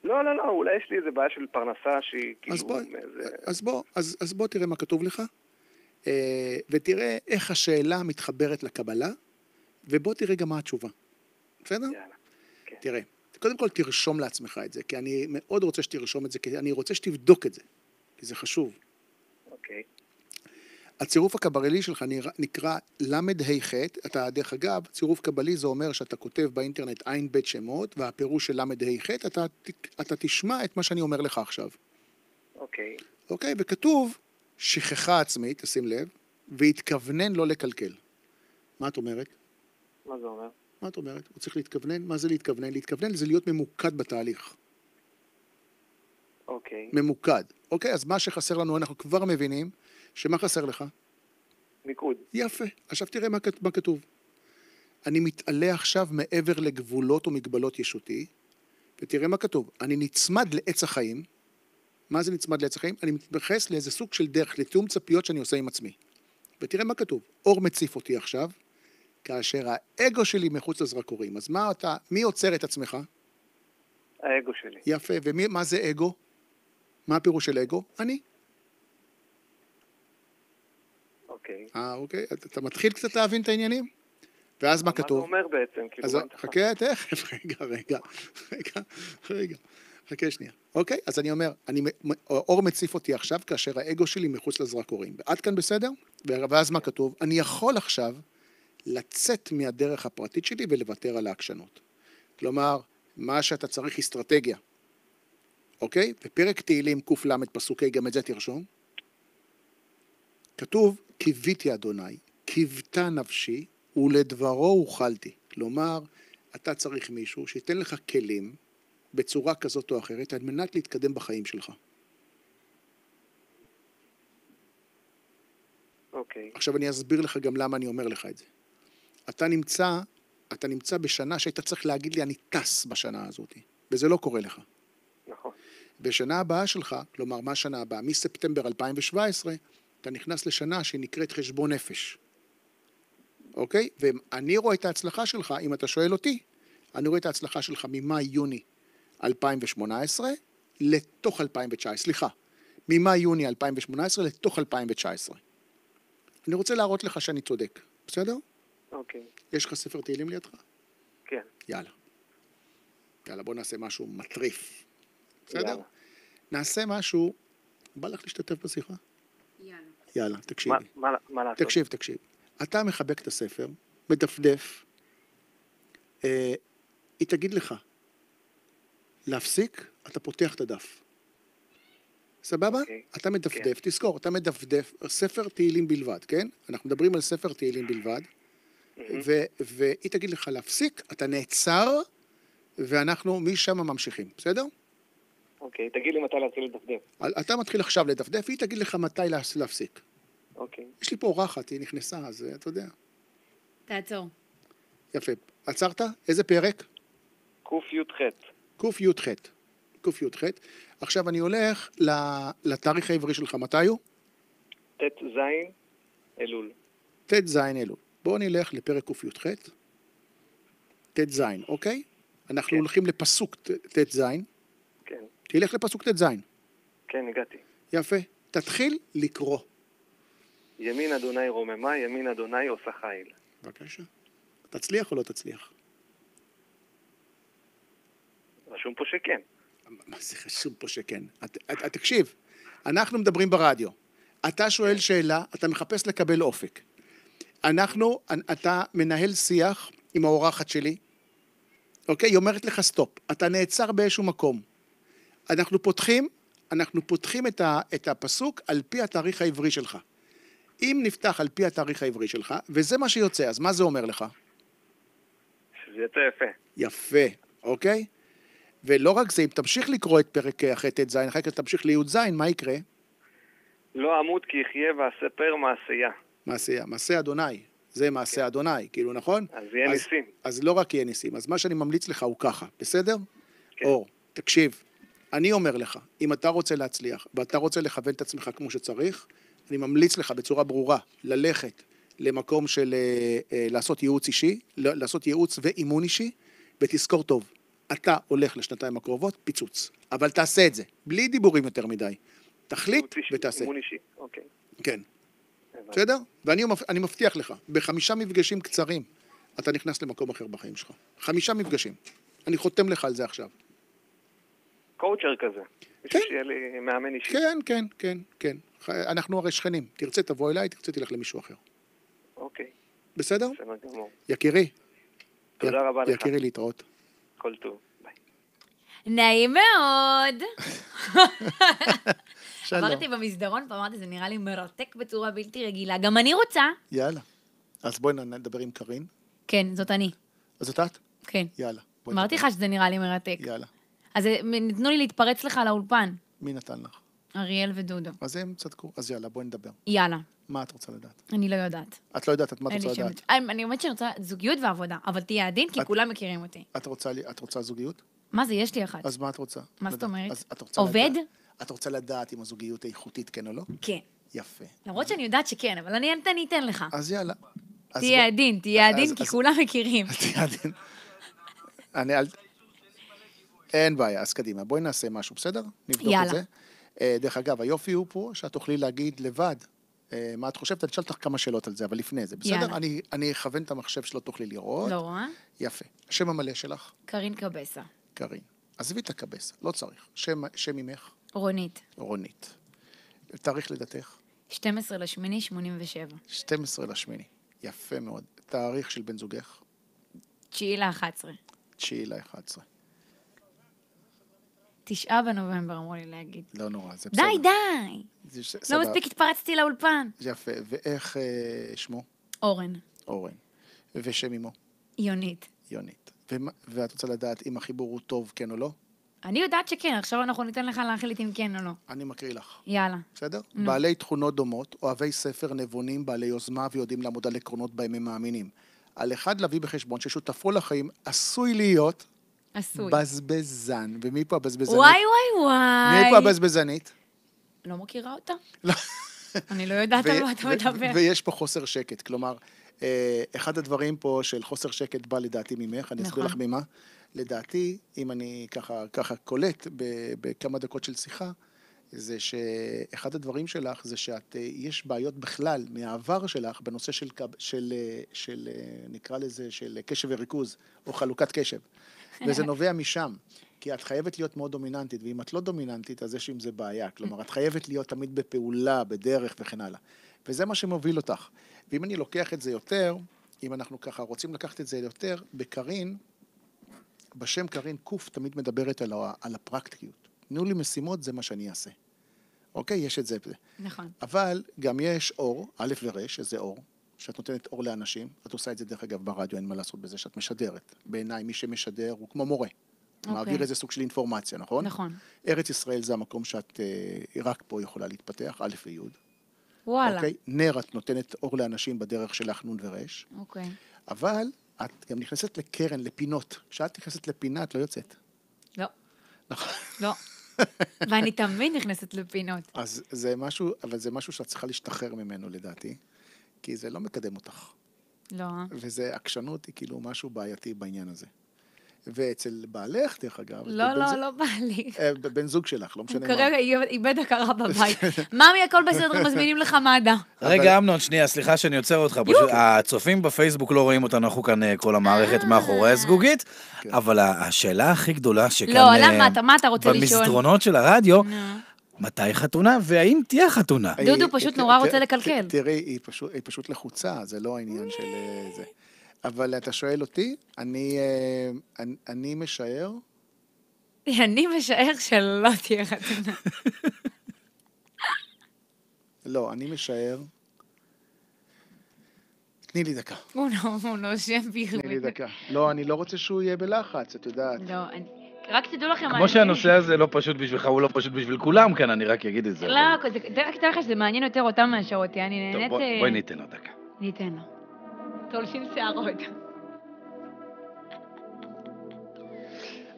לא, אולי יש לי איזה בעיה של פרנסה שהיא כאילו... אז בוא תראה מה כתוב לך, ותראה איך השאלה מתחברת לקבלה, ובוא תראה גם מה התשובה. בסדר? יאללה. כן. תראה, קודם כל תרשום לעצמך את זה, כי אני מאוד רוצה שתרשום את זה, כי אני רוצה שתבדוק את זה, כי זה חשוב. אוקיי. הצירוף הקבלי שלך נקרא למד-ה'-ח', אתה דרך אגב, צירוף קבלי זה אומר שאתה כותב באינטרנט עין בית שמות, והפירוש של למד-ה'-ח', אתה תשמע את מה שאני אומר לך עכשיו. אוקיי. אוקיי, וכתוב שכחה עצמית, תשים לב, והתכוונן לא לקלקל. מה את אומרת? מה זה אומר? מה את אומרת? הוא צריך להתכוונן? מה זה להתכוונן? להתכוונן זה להיות ממוקד בתהליך. אוקיי. ממוקד. אוקיי, אז מה שחסר לנו, אנחנו כבר מבינים, שמה חסר לך? מיקוד. יפה. עכשיו תראה מה כתוב. אני מתעלה עכשיו מעבר לגבולות ומגבלות ישותי, ותראה מה כתוב. אני נצמד לעץ החיים. מה זה נצמד לעץ החיים? אני מתייחס לאיזה סוג של דרך, לתיאום ציפיות שאני עושה עם עצמי. ותראה מה כתוב. אור מציף אותי עכשיו, כאשר האגו שלי מחוץ לזרקורים. אז מי עוצר את עצמך? האגו שלי. יפה. ומה זה אגו? מה הפירוש של אגו? אני. אוקיי. אוקיי. אתה מתחיל קצת להבין את העניינים? ואז מה כתוב? מה זה אומר בעצם? אז חכה, תכף, רגע. חכה שנייה. אוקיי? אז אני אומר, אור מציף אותי עכשיו כאשר האגו שלי מחוץ לזרקורים. עד כאן בסדר? ואז מה כתוב? אני יכול עכשיו לצאת מהדרך הפרטית שלי ולוותר על העקשנות. כלומר, מה שאתה צריך אסטרטגיה. אוקיי? בפרק תהילים ק"ל פסוקי, גם את זה תרשום. כתוב, קיוויתי אדוני, קיוותה נפשי, ולדברו אוכלתי. כלומר, אתה צריך מישהו שייתן לך כלים בצורה כזאת או אחרת, על מנת להתקדם בחיים שלך. אוקיי. עכשיו אני אסביר לך גם למה אני אומר לך את זה. אתה נמצא בשנה שהיית צריך להגיד לי, אני טס בשנה הזאת, וזה לא קורה לך. נכון. בשנה הבאה שלך, כלומר, מה השנה הבאה? מספטמבר 2017, אתה נכנס לשנה שנקראת חשבון נפש. אוקיי? ואני רואה את ההצלחה שלך, אם אתה שואל אותי, אני רואה את ההצלחה שלך ממאי-יוני 2018 לתוך 2019, סליחה, ממאי-יוני 2018 לתוך 2019. אני רוצה להראות לך שאני צודק, בסדר? אוקיי. יש לך ספר תהילים לידך? כן. יאללה, בוא נעשה משהו מטריף. בסדר? יאללה. נעשה משהו, בא לך להשתתף בשיחה? יאללה, תקשיבי. מה לעשות? תקשיב. אתה מחבק את הספר, מדפדף, היא תגיד לך, להפסיק, אתה פותח את הדף. סבבה? אתה מדפדף, תזכור, אתה מדפדף ספר תהילים בלבד, כן? אנחנו מדברים על ספר תהילים בלבד, והיא תגיד לך להפסיק, אתה נעצר, ואנחנו משם ממשיכים, בסדר? אוקיי, תגיד לי מתי להתחיל לדפדף. אתה מתחיל עכשיו לדפדף, והיא תגיד לך מתי להפסיק. אוקיי. יש לי פה אורחת, היא נכנסה, אז אתה יודע. תעצור. יפה. עצרת? איזה פרק? קי"ח. קי"ח. עכשיו אני הולך לתאריך העברי שלך, מתי הוא? ט"ז אלול. ט"ז אלול. בואו נלך לפרק קי"ח. ט"ז, אוקיי? אנחנו הולכים לפסוק ט"ז. כן. תלך לפסוק ט"ז. כן, הגעתי. יפה. תתחיל לקרוא. ימין אדוני רוממה, ימין אדוני עושה חיל. בבקשה. תצליח או לא תצליח? רשום פה שכן. מה זה חשוב פה שכן? תקשיב, אנחנו מדברים ברדיו. אתה שואל שאלה, אתה מחפש לקבל אופק. אתה מנהל שיח עם האורחת שלי, אוקיי? היא אומרת לך סטופ. אתה נעצר באיזשהו מקום. אנחנו פותחים את הפסוק על פי התאריך העברי שלך. אם נפתח על פי התאריך העברי שלך, וזה מה שיוצא, אז מה זה אומר לך? שזה יוצא יפה. יפה, אוקיי? ולא רק זה, אם תמשיך לקרוא את פרק אחרי ט"ז, אחרי כך תמשיך לי"ז, מה יקרה? לא אמות כי יחיה ואספר מעשייה. מעשייה, מעשה אדוני. זה מעשה אדוני, כאילו, נכון? אז יהיה ניסים. אז לא רק יהיה ניסים. אז מה שאני ממליץ לך הוא ככה, בסדר? כן. אור, תקשיב, אני אומר לך, אם אתה רוצה להצליח, ואתה רוצה לכוון את עצמך כמו שצריך, אני ממליץ לך בצורה ברורה, ללכת למקום של לעשות ייעוץ אישי, לעשות ייעוץ ואימון אישי, ותזכור טוב, אתה הולך לשנתיים הקרובות, פיצוץ. אבל תעשה את זה, בלי דיבורים יותר מדי. תחליט ותעשה. אימון אישי, אוקיי. כן. בסדר? ואני מבטיח לך, ב5 מפגשים קצרים, אתה נכנס למקום אחר בחיים שלך. 5 מפגשים. אני חותם לך על זה עכשיו. קואוצ'ר כזה. כן. שיהיה לי מאמן אישי. כן. אנחנו הרי שכנים. תרצה תבוא אליי, תרצה תלך למישהו אחר. אוקיי. בסדר? בסדר גמור. יקירי. תודה רבה לך. יקירי, להתראות. כל טוב. ביי. נעים מאוד. שלום. עברתי במסדרון, ואמרתי, זה נראה לי מרתק בצורה בלתי רגילה. גם אני רוצה. יאללה. אז בואי נדבר עם קרין. כן, זאת אני. אז זאת את? כן. יאללה. אמרתי לך שזה נראה לי מרתק. יאללה. אז נתנו לי להתפרץ לך לאולפן. מי נתן לך? אריאל ודודו. אז הם צדקו. אז יאללה, בואי נדבר. יאללה. מה את רוצה לדעת? אני לא יודעת. את לא יודעת מה את אין לי רוצה שם- לדעת. אני אומרת שאני רוצה זוגיות ועבודה, אבל תהיה עדין, כי כולם מכירים אותי. את רוצה זוגיות? מה זה? יש לי אחת. אז מה את רוצה? מה זאת לדעת? אומרת? אז את רוצה עובד? לדעת- את רוצה לדעת אם הזוגיות איכותית, כן או לא? כן. יפה. למרות שאני יודעת שכן, אבל אני אתן לך. אז יאללה. אז תהיה בוא- עדין, תהיה עדין, אז- כי אז- כולם מכירים. תהיה עדין. אין בעיה, אז קדימה. בואי נעשה משהו, בסדר? נבדוק את יאללה. זה. דרך אגב, היופי הוא פה שאת תוכלי להגיד לבד מה את חושבת. אני אשאל אותך כמה שאלות על זה, אבל לפני זה, בסדר? יאללה. אני אכוון את המחשב שלא תוכלי לראות. לא רואה? יפה. השם המלא שלך? קרין קבסה. קרין. עזבי את הקבס, לא צריך. שם ממך? רונית. רונית. תאריך לידתך? 12/8/87. 12/8. יפה מאוד. תאריך של בן זוגך? 9/11. 9/11. 9 בנובמבר אמרו לי להגיד. לא נורא, זה בסדר. די! זה לא סבבה. מספיק התפרצתי לאולפן. יפה. ואיך שמו? אורן. אורן. ושם אמו? יונית. יונית. ואת רוצה לדעת אם החיבור הוא טוב, כן או לא? אני יודעת שכן, עכשיו אנחנו ניתן לך להחליט אם כן או לא. אני מקריא לך. יאללה. בסדר? בעלי תכונות דומות, אוהבי ספר, נבונים, בעלי יוזמה ויודעים לעמוד על עקרונות בהם הם מאמינים. על אחד להביא בחשבון ששותפו לחיים עשוי להיות עשוי. בזבזן. ומי פה הבזבזנית? וואי. מי פה הבזבזנית? לא מכירה אותה? לא. אני לא יודעת על מה אתה מדבר. ויש פה חוסר שקט. כלומר, אחד הדברים פה של חוסר שקט בא לדעתי ממך, אני אסביר לך ממה. לדעתי, אם אני ככה קולט בכמה דקות של שיחה, זה שאחד הדברים שלך זה יש בעיות בכלל מהעבר שלך בנושא של נקרא לזה, של קשב וריכוז, או חלוקת קשב. וזה נובע משם, כי את חייבת להיות מאוד דומיננטית, ואם את לא דומיננטית, אז יש עם זה בעיה. כלומר, את חייבת להיות תמיד בפעולה, בדרך וכן הלאה. וזה מה שמוביל אותך. ואם אני לוקח את זה יותר, אם אנחנו ככה רוצים לקחת את זה יותר, בקרין, בשם קרין קוף תמיד מדברת על הפרקטיות. תנו לי משימות, זה מה שאני אעשה. אוקיי? יש את זה. נכון. אבל גם יש אור, א' ור', שזה אור, שאת נותנת אור לאנשים, את עושה את זה דרך אגב ברדיו, אין מה לעשות בזה, שאת משדרת. בעיניי מי שמשדר הוא כמו מורה. מעביר איזה סוג של אינפורמציה, נכון? נכון. ארץ ישראל זה המקום שאת רק פה יכולה להתפתח, א' וי'. וואלה. אוקיי? נר, את נותנת אור לאנשים בדרך שלך נון ור'. אוקיי. אבל את גם נכנסת לקרן, לפינות. כשאת נכנסת לפינה, את לא יוצאת. לא. נכון. לא. ואני תמיד נכנסת לפינות. אז זה משהו, אבל זה משהו שאת צריכה להשתחרר ממנו לדעתי, כי זה לא מקדם אותך. לא. וזה, עקשנות היא כאילו משהו בעייתי בעניין הזה. ואצל בעלך, דרך אגב... לא בא לי. בן זוג שלך, לא משנה מה. הוא כרגע איבד הכרה בבית. ממי, הכל בסדר, מזמינים לך מד"א. רגע, אמנון, שנייה, סליחה שאני עוצר אותך. פשוט, הצופים בפייסבוק לא רואים אותנו, אנחנו כאן כל המערכת מאחורי הזגוגית, אבל השאלה הכי גדולה שכאן... לא, למה? מה אתה רוצה לשאול? במסדרונות של הרדיו, מתי חתונה, והאם תהיה חתונה? דודו פשוט נורא רוצה לקלקל. תראי, היא פשוט לחוצה, זה לא העניין של זה. אבל אתה שואל אותי, אני משער... אני משער שלא תהיה חתונה. לא, אני משער... תני לי דקה. הוא נושם בי. תני לי דקה. לא, אני לא רוצה שהוא יהיה בלחץ, את יודעת. לא, רק תדעו לכם... כמו שהנושא הזה לא פשוט בשבילך, הוא לא פשוט בשביל כולם כאן, אני רק אגיד את זה. לא, רק תדע לך שזה מעניין יותר אותם מאשר אותי, אני נהנית... טוב, בואי ניתן לו דקה. ניתן לו. תולשים שערות.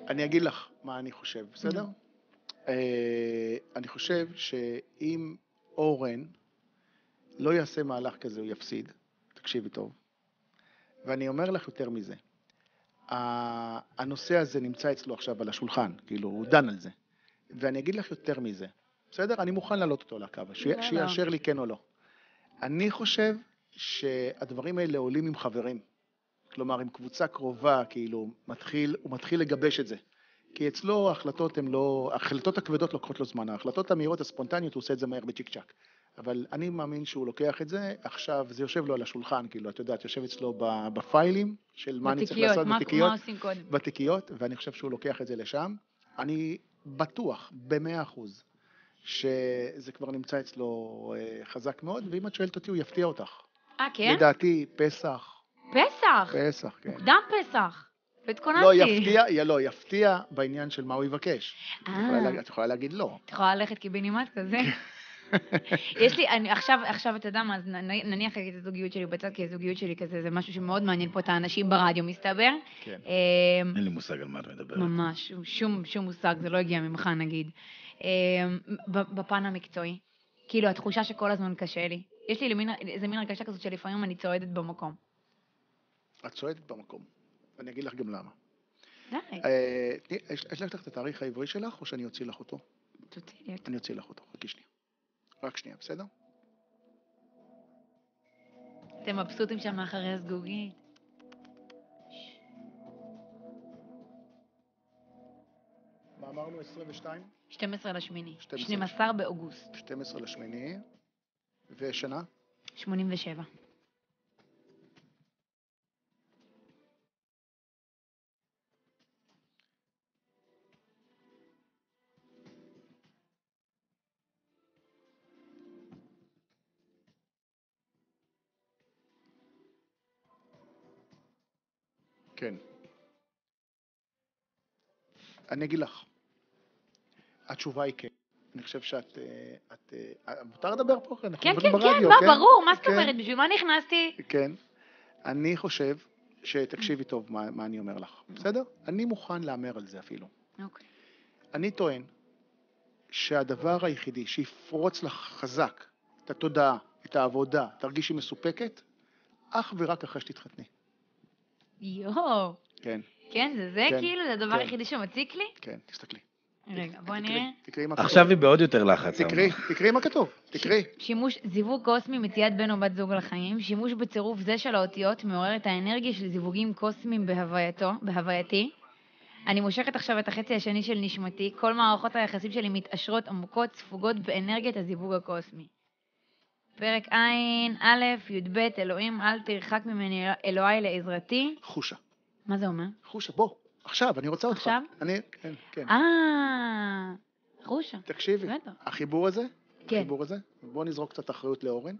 אני אגיד לך מה אני חושב, בסדר? אני חושב שאם אורן לא יעשה מהלך כזה, הוא יפסיד. תקשיבי טוב. ואני אומר לך יותר מזה. הנושא הזה נמצא אצלו עכשיו על השולחן, כאילו, הוא דן על זה. ואני אגיד לך יותר מזה. בסדר? אני מוכן להעלות אותו לקו, שיאשר לי כן או לא. אני חושב שהדברים האלה עולים עם חברים. כלומר, עם קבוצה קרובה, כאילו, הוא מתחיל לגבש את זה. כי אצלו ההחלטות הכבדות לוקחות לו זמן, ההחלטות המהירות הספונטניות, הוא עושה את זה מהר בצ'יק צ'ק. אבל אני מאמין שהוא לוקח את זה, עכשיו זה יושב לו על השולחן, כאילו, את יודעת, יושב אצלו בפיילים, של מה אני צריך לעשות בתיקיות, ואני חושב שהוא לוקח את זה לשם. אני בטוח, ב100%, שזה כבר נמצא אצלו חזק מאוד, ואם את שואלת אותי, הוא יפתיע אותך. כן? לדעתי, פסח. פסח? פסח, כן. מוקדם פסח. התכוננתי. לא, יפתיע בעניין של מה הוא יבקש. את יכולה להגיד לא. את יכולה ללכת קיבינימט כזה? יש לי, עכשיו אתה יודע מה, נניח את הזוגיות שלי בצד, כי הזוגיות שלי כזה, זה משהו שמאוד מעניין פה את האנשים ברדיו, מסתבר. כן. אין לי מושג על מה את מדברת. ממש, שום מושג, זה לא הגיע ממך נגיד. בפן המקצועי, כאילו התחושה שכל הזמן קשה לי. יש לי איזה מין הרגשה כזאת שלפעמים אני צועדת במקום. את צועדת במקום. אני אגיד לך גם למה. די. יש לך את התאריך העברי שלך, או שאני אוציא לך אותו? תוציא לי אותו. אני אוציא לך אותו, חכי שנייה. רק שנייה, בסדר? אתם מבסוטים שם מאחורי הזגוגית. מה אמרנו? 22? 12/8. 12 באוגוסט. 12/8. ושנה? 87. כן. אני אגיד לך. התשובה היא כן. אני חושב שאת... מותר לדבר פה? כן, ברור. מה זאת אומרת? בשביל מה נכנסתי? כן. אני חושב שתקשיבי טוב מה אני אומר לך. בסדר? אני מוכן לאמר על זה אפילו. אוקיי. אני טוען שהדבר היחידי שיפרוץ לך חזק את התודעה, את העבודה, תרגישי מסופקת, אך ורק אחרי שתתחתני. יואו. כן. כן, זה כאילו, זה הדבר היחידי שמציק לי? כן, תסתכלי. רגע, בוא נראה. תקראי מה כתוב. עכשיו היא בעוד יותר לחץ. תקראי מה כתוב, תקראי. שימוש, זיווג קוסמי מציאת בן או בת זוג לחיים, שימוש בצירוף זה של האותיות מעורר את האנרגיה של זיווגים קוסמיים בהווייתי. אני מושכת עכשיו את החצי השני של נשמתי, כל מערכות היחסים שלי מתעשרות עמוקות, ספוגות באנרגיית הזיווג הקוסמי. פרק עין, א', י"ב, אלוהים אל תרחק ממני אלוהי לעזרתי. חושה. מה זה אומר? חושה, בוא. עכשיו, אני רוצה אותך. עכשיו? כן, כן. חושה. תקשיבי, בטח. החיבור הזה, כן. החיבור הזה, בוא נזרוק קצת אחריות לאורן,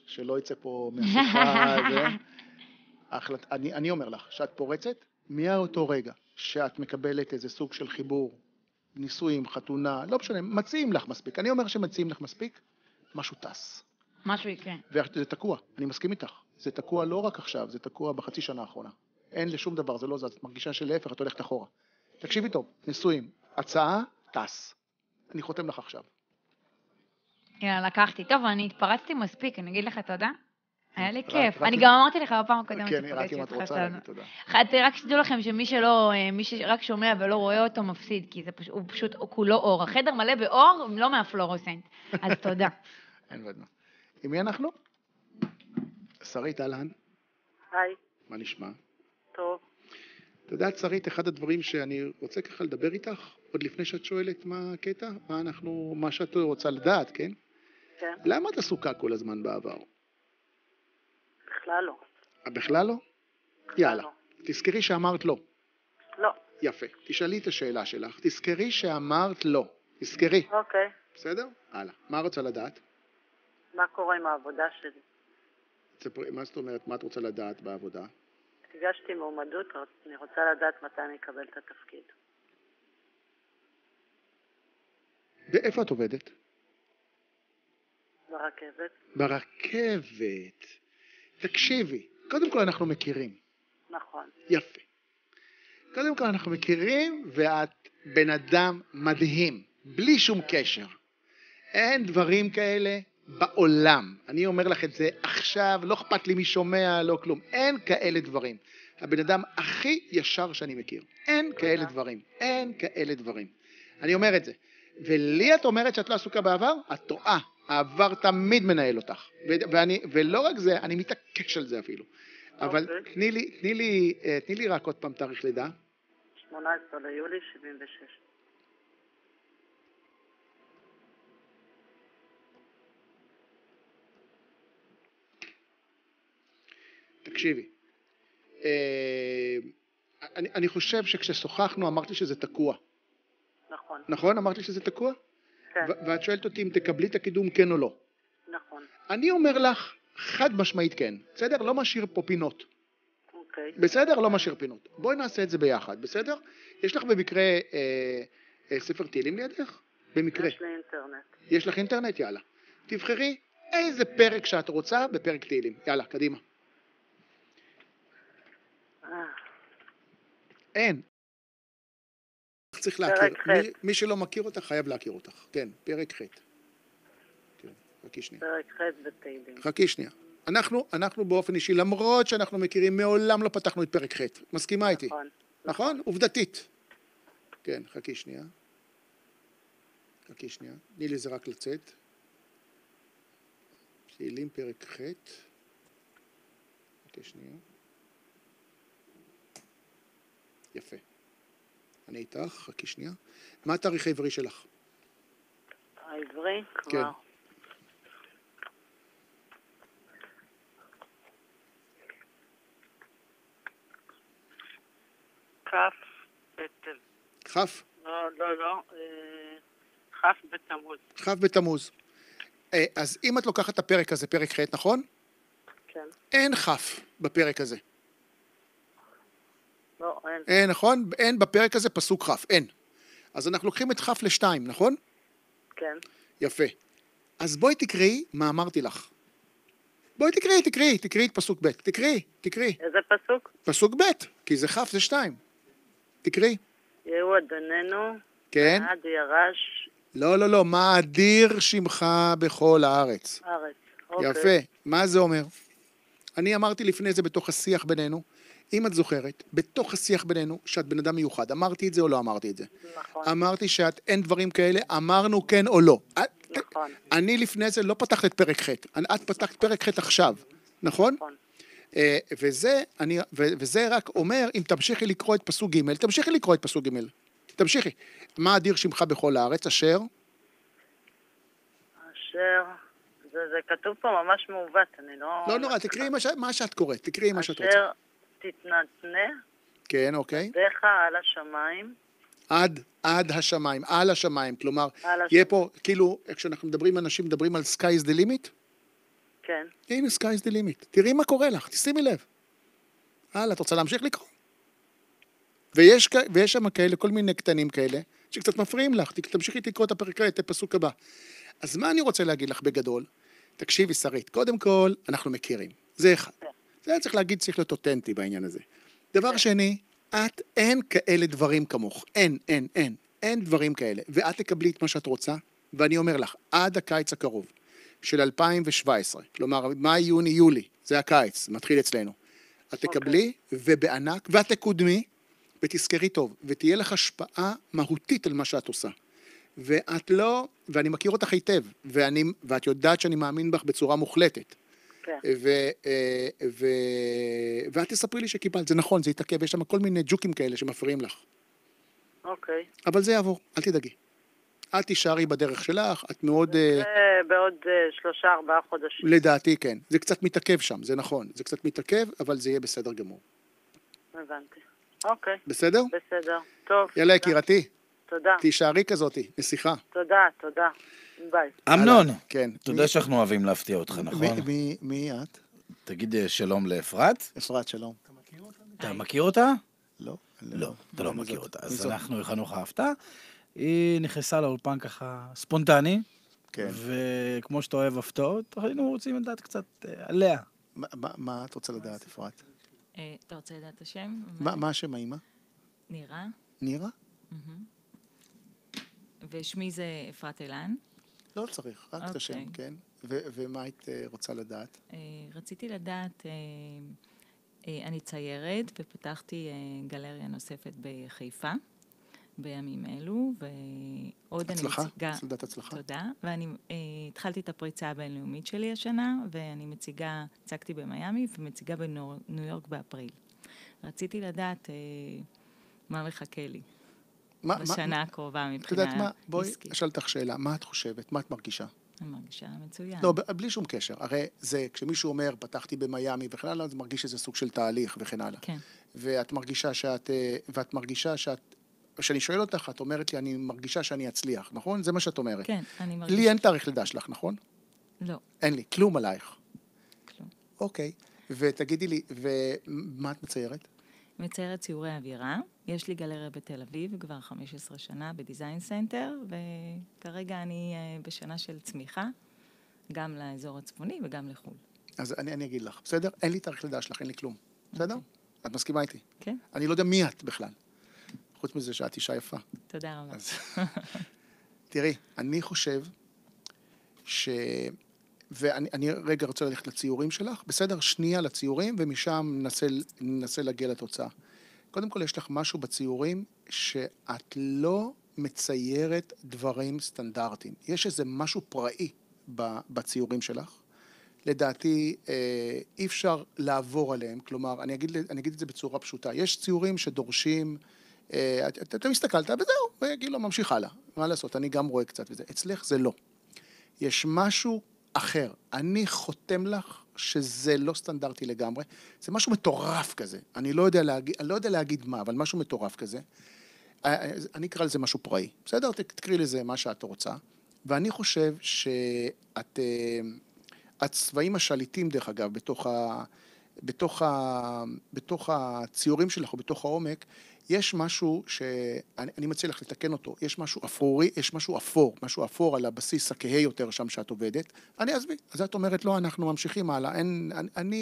שלא יצא פה מהשיחה הזה. אני אומר לך, שאת פורצת, מאותו רגע שאת מקבלת איזה סוג של חיבור, נישואים, חתונה, לא משנה, מציעים לך מספיק. אני אומר שמציעים לך מספיק, משהו טס. משהו יקרה. וזה תקוע, אני מסכים איתך. זה תקוע לא רק עכשיו, זה תקוע בחצי שנה האחרונה. אין לשום דבר, זה לא זז. את מרגישה שלהפך, את הולכת אחורה. תקשיבי טוב, נישואים, הצעה, טס. אני חותם לך עכשיו. יאללה, לקחתי. טוב, אני התפרצתי מספיק, אני אגיד לך תודה. היה לי כיף. אני גם אמרתי לך בפעם הקודמת. כן, רק אם את רוצה להגיד תודה. רק שתדעו לכם שמי שרק שומע ולא רואה אותו מפסיד, כי הוא פשוט כולו אור. החדר מלא באור, לא מהפלורוסנט. אז תודה. אין ודמה. עם מי אנחנו? שרית, אהלן. היי. מה נשמע? טוב. אתה יודעת, שרית, אחד הדברים שאני רוצה ככה לדבר איתך, עוד לפני שאת שואלת מה הקטע, מה שאת רוצה לדעת, כן? כן. למה את עסוקה כל הזמן בעבר? בכלל לא. בכלל לא? יאללה. תזכרי שאמרת לא. לא. יפה. תשאלי את השאלה שלך. תזכרי שאמרת לא. תזכרי. אוקיי. בסדר? הלאה. מה רוצה לדעת? מה קורה עם העבודה שלי? מה זאת אומרת? מה את רוצה לדעת בעבודה? הגשתי מועמדות, אני רוצה לדעת מתי אני אקבל את התפקיד. ואיפה את עובדת? ברכבת. ברכבת. תקשיבי, קודם כל אנחנו מכירים. נכון. יפה. קודם כל אנחנו מכירים, ואת בן אדם מדהים, בלי שום קשר. אין דברים כאלה בעולם. אני אומר לך את זה עכשיו, לא אכפת לי מי שומע, לא כלום. אין כאלה דברים. הבן אדם הכי ישר שאני מכיר. אין כאלה דברים. אין כאלה דברים. אני אומר את זה. ולי את אומרת שאת לא עסוקה בעבר? את טועה. העבר תמיד מנהל אותך. ולא רק זה, אני מתעקש על זה אפילו. אבל תני לי רק עוד פעם תאריך לידה. 18 ליולי 76. תקשיבי, אני חושב שכששוחחנו אמרתי שזה תקוע. נכון. נכון? אמרתי שזה תקוע? כן. ואת שואלת אותי אם תקבלי את הקידום כן או לא. נכון. אני אומר לך חד משמעית כן. בסדר? לא משאיר פה פינות. אוקיי. בסדר? לא משאיר פינות. בואי נעשה את זה ביחד, בסדר? יש לך במקרה ספר תהילים לידך? במקרה. יש לי אינטרנט. יש לך אינטרנט? יאללה. תבחרי איזה פרק שאת רוצה בפרק תהילים. יאללה, קדימה. אין. צריך להכיר. מי שלא מכיר אותך חייב להכיר אותך. כן, פרק ח'. כן, חכי שנייה. פרק ח' בתהילים. חכי שנייה. אנחנו באופן אישי, למרות שאנחנו מכירים, מעולם לא פתחנו את פרק ח'. מסכימה איתי? נכון. נכון? עובדתית. כן, חכי שנייה. חכי שנייה. תני לי זה רק לצאת. תהילים פרק ח'. חכי שנייה. יפה. אני איתך, חכי שנייה. מה התאריך העברי שלך? העברי? כן. כבר. כף בתמוז. כף? לא. כף בתמוז. כף בתמוז. אז אם את לוקחת את הפרק הזה, פרק ח', נכון? כן. אין כף בפרק הזה. לא, אין. אין, נכון? אין בפרק הזה פסוק כף, אין. אז אנחנו לוקחים את כף לשתיים, נכון? כן. יפה. אז בואי תקראי מה אמרתי לך. בואי תקראי את פסוק ב', תקראי. איזה פסוק? פסוק ב', כי זה כף, זה שתיים. תקראי. יהיו אדוננו, כן? עד ירש. לא, מה אדיר שמך בכל הארץ. ארץ. אוקיי. יפה. מה זה אומר? אני אמרתי לפני זה בתוך השיח בינינו, אם את זוכרת, בתוך השיח בינינו, שאת בן אדם מיוחד. אמרתי את זה או לא אמרתי את זה? נכון. אמרתי שאת אין דברים כאלה, אמרנו כן או לא. נכון. אני לפני זה לא פתחת את פרק ח'. את פתחת פרק ח' עכשיו, נכון? נכון. וזה רק אומר, אם תמשיכי לקרוא את פסוק ג', תמשיכי לקרוא את פסוק ג'. תמשיכי. מה אדיר שמך בכל הארץ, אשר? זה כתוב פה ממש מעוות, אני לא... לא נורא, תקראי מה שאת קוראת, תקראי מה שאת רוצה. אשר תתנתנה, כן, אוקיי. ידך על השמיים. עד השמיים, על השמיים, כלומר, יהיה פה, כאילו, כשאנחנו מדברים, אנשים מדברים על sky is the limit? כן. הנה, sky is the limit. תראי מה קורה לך, תשימי לב. את רוצה להמשיך לקרוא? ויש שם כאלה, כל מיני קטנים כאלה, שקצת מפריעים לך, תמשיכי לקרוא את הפסוק הבא. אז מה אני רוצה להגיד לך בגדול? תקשיבי, שרית, קודם כל, אנחנו מכירים. זה אחד. זה צריך להגיד, צריך להיות אותנטי בעניין הזה. דבר שני, אין כאלה דברים כמוך. אין דברים כאלה. ואת תקבלי את מה שאת רוצה, ואני אומר לך, עד הקיץ הקרוב של 2017, כלומר, מאי, יוני, יולי, זה הקיץ, מתחיל אצלנו. את תקבלי, ובענק, ואת תקודמי, ותזכרי טוב, ותהיה לך השפעה מהותית על מה שאת עושה. ואת לא, ואני מכיר אותך היטב, ואת יודעת שאני מאמין בך בצורה מוחלטת. כן. ואת תספרי לי שקיבלת, זה נכון, זה יתעכב, יש שם כל מיני ג'וקים כאלה שמפריעים לך. אוקיי. אבל זה יעבור, אל תדאגי. את תישארי בדרך שלך, את מאוד... זה בעוד 3-4 חודשים. לדעתי כן, זה קצת מתעכב שם, זה נכון, זה קצת מתעכב, אבל זה יהיה בסדר גמור. הבנתי. אוקיי. בסדר? בסדר. טוב. יאללה, יקירתי. תודה. תישארי כזאתי, נסיכה. תודה. ביי. אמנון, כן. אתה יודע שאנחנו אוהבים להפתיע אותך, נכון? מי את? תגיד שלום לאפרת. אפרת, שלום. אתה מכיר אותה? לא. לא, אתה לא מכיר אותה. אז אנחנו הכנו לך הפתעה. היא נכנסה לאולפן ככה ספונטני, וכמו שאתה אוהב הפתעות, היינו רוצים לדעת קצת עליה. מה את רוצה לדעת, אפרת? אתה רוצה לדעת את השם? מה השם האמא? נירה. נירה? ושמי זה אפרת אילן. לא צריך, רק את השם, כן. ומה היית רוצה לדעת? רציתי לדעת, אני ציירת ופתחתי גלריה נוספת בחיפה בימים אלו, ועוד אני מציגה... הצלחה. תודה. ואני התחלתי את הפריצה הבינלאומית שלי השנה, ואני הצגתי במיימי ומציגה בניו יורק באפריל. רציתי לדעת מה מחכה לי. בשנה הקרובה מבחינה עסקית. בואי אשאל אותך שאלה, מה את חושבת? מה את מרגישה? אני מרגישה מצוין. לא, בלי שום קשר. הרי זה, כשמישהו אומר, פתחתי במיימי וכן הלאה, אז מרגיש שזה סוג של תהליך וכן הלאה. כן. ואת מרגישה שאת, כשאני שואל אותך, את אומרת לי, אני מרגישה שאני אצליח, נכון? זה מה שאת אומרת. כן, אני מרגישה. לי אין תאריך לידה שלך, נכון? לא. אין לי, כלום עלייך. כלום. אוקיי. ותגידי לי, ומה את מציירת? מציירת ציורי אווירה. יש לי גלריה בתל אביב כבר 15 שנה בדיזיין סנטר, וכרגע אני בשנה של צמיחה, גם לאזור הצפוני וגם לחו"ל. אז אני אגיד לך, בסדר? אין לי תאריך לידה שלך, אין לי כלום. בסדר? את מסכימה איתי? כן. אני לא יודע מי את בכלל. חוץ מזה שאת אישה יפה. תודה רבה. תראי, אני חושב ואני רגע רוצה ללכת לציורים שלך, בסדר? שנייה לציורים, ומשם ננסה להגיע לתוצאה. קודם כל, יש לך משהו בציורים שאת לא מציירת דברים סטנדרטיים. יש איזה משהו פראי בציורים שלך. לדעתי, אי אפשר לעבור עליהם. כלומר, אני אגיד את זה בצורה פשוטה. יש ציורים שדורשים, אתה מסתכלת, וזהו, וגיל לא ממשיך הלאה. מה לעשות? אני גם רואה קצת וזה. אצלך זה לא. יש משהו אחר. אני חותם לך שזה לא סטנדרטי לגמרי. זה משהו מטורף כזה. אני לא יודע להגיד מה, אבל משהו מטורף כזה. אני אקרא לזה משהו פראי. בסדר? תקריא לזה מה שאת רוצה. ואני חושב הצבעים השליטים, דרך אגב, בתוך הציורים שלך או בתוך העומק, יש משהו שאני מציע לך לתקן אותו. יש משהו אפורי, יש משהו אפור על הבסיס הכהה יותר שם שאת עובדת. אני אסביר. אז את אומרת, לא, אנחנו ממשיכים הלאה.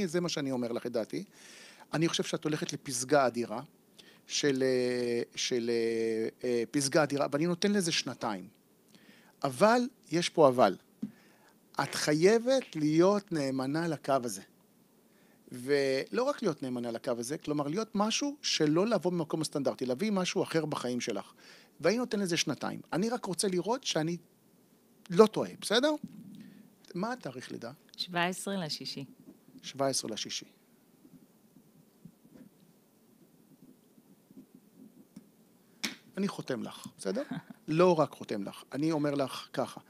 זה מה שאני אומר לך, לדעתי. אני חושב שאת הולכת לפסגה אדירה, של פסגה אדירה, ואני נותן לזה 2. אבל, יש פה אבל. את חייבת להיות נאמנה לקו הזה. ולא רק להיות נאמנה לקו הזה, כלומר להיות משהו שלא לבוא במקום הסטנדרטי, להביא משהו אחר בחיים שלך. ואני נותן לזה 2. אני רק רוצה לראות שאני לא טועה, בסדר? מה התאריך לידה? 17/6. 17/6. אני חותם לך, בסדר? לא רק חותם לך. אני אומר לך ככה.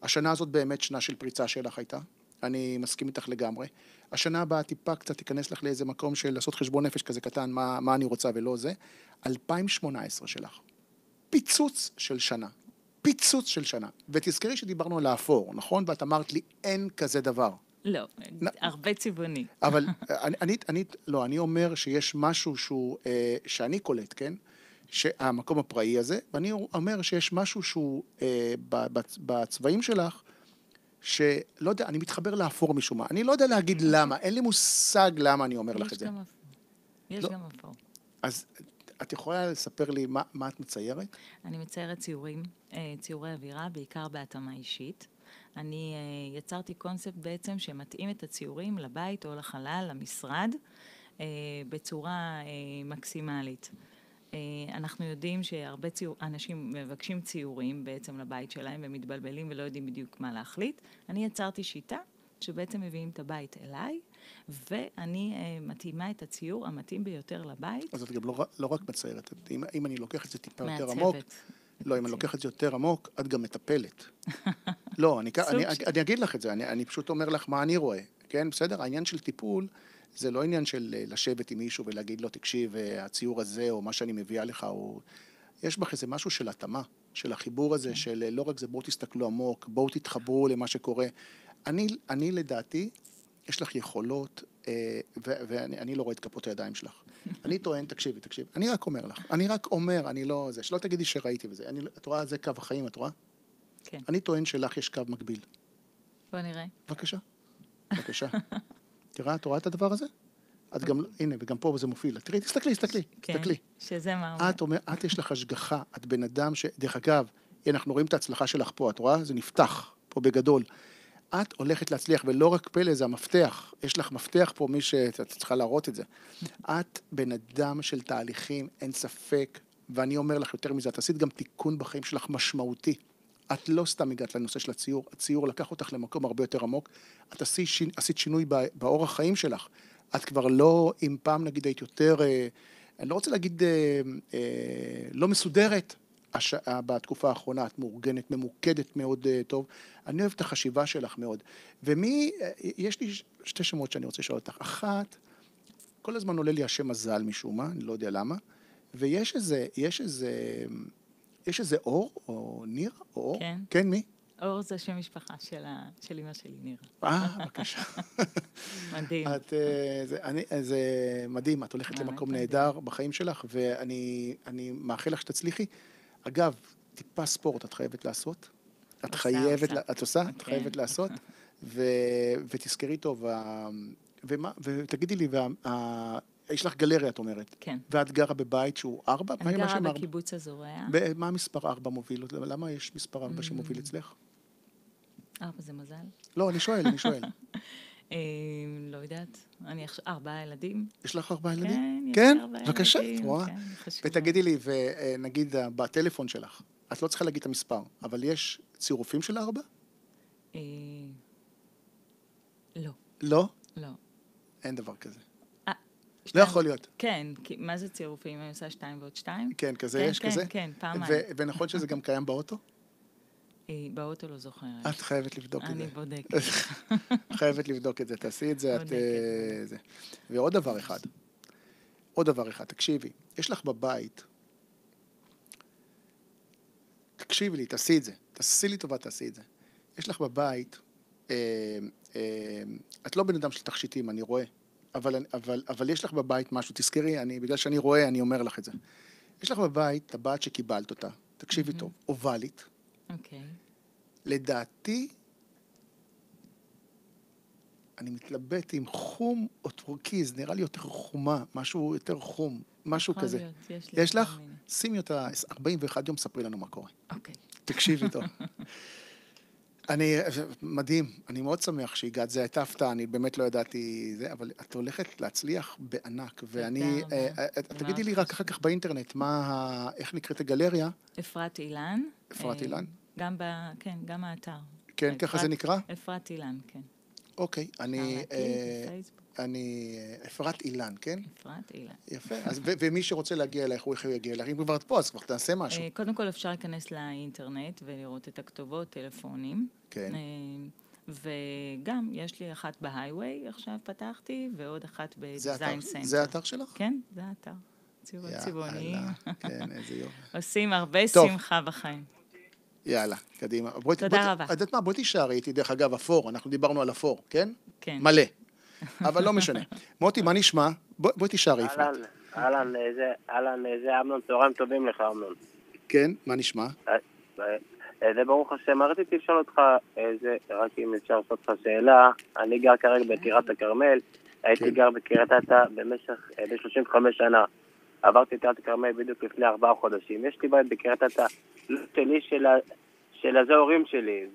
השנה הזאת באמת שנה של פריצה שלך הייתה, אני מסכים איתך לגמרי. השנה הבאה טיפה קצת תיכנס לך לאיזה מקום של לעשות חשבון נפש כזה קטן, מה אני רוצה ולא זה. 2018 שלך, פיצוץ של שנה. פיצוץ של שנה. ותזכרי שדיברנו על האפור, נכון? ואת אמרת לי, אין כזה דבר. לא, הרבה צבעוני. אבל אני אומר שיש משהו שאני קולט, כן? שהמקום הפראי הזה, ואני אומר שיש משהו שהוא בצבעים שלך, שלא יודע, אני מתחבר לאפור משום מה. אני לא יודע להגיד למה, אין לי מושג למה אני אומר לך את זה. יש גם אפור. אז את יכולה לספר לי מה את מציירת? אני מציירת ציורי אווירה, בעיקר בהתאמה אישית. אני יצרתי קונספט בעצם שמתאים את הציורים לבית או לחלל, למשרד, בצורה מקסימלית. אנחנו יודעים שהרבה אנשים מבקשים ציורים בעצם לבית שלהם ומתבלבלים ולא יודעים בדיוק מה להחליט. אני יצרתי שיטה שבעצם מביאים את הבית אליי, ואני מתאימה את הציור המתאים ביותר לבית. אז את גם לא רק מציירת, אם אני לוקח את זה טיפה יותר עמוק, לא, אם אני לוקח את זה יותר עמוק, את גם מטפלת. לא, אני אגיד לך את זה, אני פשוט אומר לך מה אני רואה, כן? בסדר? העניין של טיפול, זה לא עניין של לשבת עם מישהו ולהגיד לו, תקשיב, הציור הזה, או מה שאני מביאה לך, יש בך איזה משהו של התאמה, של החיבור הזה, של לא רק זה, בואו תסתכלו עמוק, בואו תתחברו למה שקורה. אני לדעתי, יש לך יכולות, ואני לא רואה את כפות הידיים שלך. אני טוען, תקשיבי, אני רק אומר לך, אני לא זה, שלא תגידי שראיתי בזה. את רואה, זה קו החיים, את רואה? כן. אני טוען שלך יש קו מקביל. בוא נראה. בבקשה. תראה, את רואה את הדבר הזה? את גם, הנה, וגם פה זה מופיע. תראי, תסתכלי. כן, שזה מה אומר. את יש לך השגחה, את בן אדם דרך אגב, אנחנו רואים את ההצלחה שלך פה, את רואה? זה נפתח פה בגדול. את הולכת להצליח, ולא רק פלא, זה המפתח. יש לך מפתח פה, מי שאת צריכה להראות את זה. את בן אדם של תהליכים, אין ספק, ואני אומר לך יותר מזה, את עשית גם תיקון בחיים שלך משמעותי. את לא סתם הגעת לנושא של הציור, הציור לקח אותך למקום הרבה יותר עמוק, את עשית שינוי באורח חיים שלך. את כבר לא, אם פעם נגיד היית יותר, אני לא רוצה להגיד לא מסודרת, בתקופה האחרונה את מאורגנת, ממוקדת מאוד טוב. אני אוהב את החשיבה שלך מאוד. יש לי שתי שמות שאני רוצה לשאול אותך. אחת, כל הזמן עולה לי השם מזל משום מה, אני לא יודע למה, ויש איזה אור, או ניר, או אור? כן. כן, מי? אור זה שם משפחה של אמא שלי, ניר. בבקשה. מדהים. זה מדהים, את הולכת למקום נהדר בחיים שלך, ואני מאחל לך שתצליחי. אגב, טיפה ספורט את חייבת לעשות. את חייבת, את עושה? את חייבת לעשות. ותזכרי טוב, ותגידי לי, יש לך גלריה, את אומרת. כן. ואת גרה בבית שהוא 4? אני גרה בקיבוץ הזורע. מה המספר 4 מוביל? למה יש מספר 4 שמוביל אצלך? 4 זה מזל? לא, אני שואל. לא יודעת. אני 4 ילדים. יש לך 4 ילדים? כן, יש כן? 4 ילדים. בבקשה, את רואה? כן, ותגידי לי, ונגיד בטלפון שלך, את לא צריכה להגיד את המספר, אבל יש צירופים של 4? לא. לא? לא. אין דבר כזה. לא יכול להיות. כן, מה זה צירופים? אני עושה 2 ועוד 2? כן, כזה יש כזה? כן, פעמיים. ונכון שזה גם קיים באוטו? באוטו לא זוכרת. את חייבת לבדוק את זה. אני בודקת. חייבת לבדוק את זה, תעשי את זה. ועוד דבר אחד, תקשיבי, יש לך בבית, תקשיבי לי, תעשי את זה, תעשי לי טובה, תעשי את זה. יש לך בבית, את לא בן אדם של תכשיטים, אני רואה, אבל יש לך בבית משהו, תזכרי, בגלל שאני רואה, אני אומר לך את זה. יש לך בבית, טבעת שקיבלת אותה, תקשיבי טוב, אובלית. אוקיי. לדעתי, אני מתלבט עם חום או טורקיז, נראה לי יותר חומה, משהו יותר חום, משהו כזה. יש לך? שימי אותה 41 יום, ספרי לנו מה קורה. אוקיי. תקשיבי טוב. מדהים, אני מאוד שמח שהגעת, זה הייתה הפתעה, אני באמת לא ידעתי זה, אבל את הולכת להצליח בענק, ואני, תגידי לי רק אחר כך באינטרנט, איך נקראת הגלריה? אפרת אילן. אפרת אילן? כן, גם האתר. כן, ככה זה נקרא? אפרת אילן, כן. אוקיי, אפרת אילן, כן? אפרת אילן. יפה, ומי שרוצה להגיע אלייך, איך הוא יגיע אלייך? אם כבר את פה, אז כבר תעשה משהו. קודם כל אפשר להיכנס לאינטרנט ולראות את הכתובות, טלפונים. כן. וגם יש לי אחת בהייווי, עכשיו פתחתי, ועוד אחת בדיזיין סנטר. זה האתר שלך? כן, זה האתר. ציורים צבעוניים. כן, איזה יופי. עושים הרבה שמחה בחיים. יאללה, קדימה. תודה רבה. את יודעת מה, בואי תישארי איתי, דרך אגב, אפור, אנחנו דיברנו על אפור, כן? כן. מלא. אבל לא משנה. מוטי, מה נשמע? בואי תישארי איתי. אהלן, זה אמנון, צהריים טובים לך, אמנון. כן, מה נשמע? זה ברוך השם, רציתי לשאול אותך, רק אם אפשר לעשות לך שאלה, אני גר כרגע בטירת הכרמל, הייתי גר בקריית אתא במשך 35 שנה. עברתי את טירת הכרמל בדיוק לפני 4 חודשים. יש לי בית בקריית אתא, לא שלי, של ההורים שלי,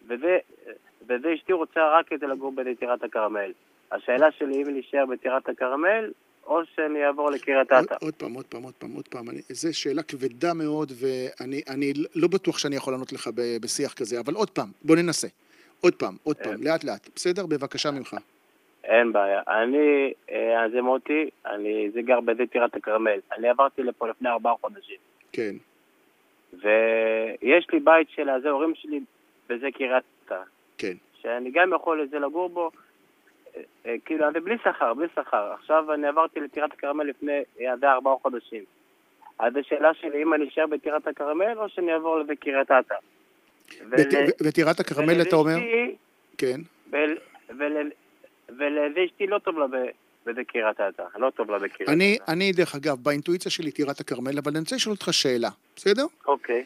וזה אשתי רוצה רק כדי לגור בטירת הכרמל. השאלה שלי, אם להישאר בטירת הכרמל, או שאני אעבור לקריית אתא. עוד פעם. זו שאלה כבדה מאוד, ואני לא בטוח שאני יכול לענות לך בשיח כזה, אבל עוד פעם, בוא ננסה. עוד פעם, לאט לאט. בסדר? בבקשה ממך. אין בעיה. זה מוטי, זה גר בטירת הכרמל. אני עברתי לפה לפני 4 חודשים. כן. ויש לי בית של ההורים שלי בזה קריית אתא. כן. שאני גם יכול לגור בו, כאילו, זה בלי שכר. עכשיו אני עברתי לטירת הכרמל לפני 4 חודשים. אז השאלה שלי, אם אני אשאר בטירת הכרמל, או שאני אעבור לקריית אתא. בטירת הכרמל אתה אומר? כן. ולזה אשתי לא טוב לה בקריית אתא. לא טוב לה בקריית אתא. אני, דרך אגב, באינטואיציה שלי טירת הכרמל, אבל אני רוצה לשאול אותך שאלה, בסדר? אוקיי.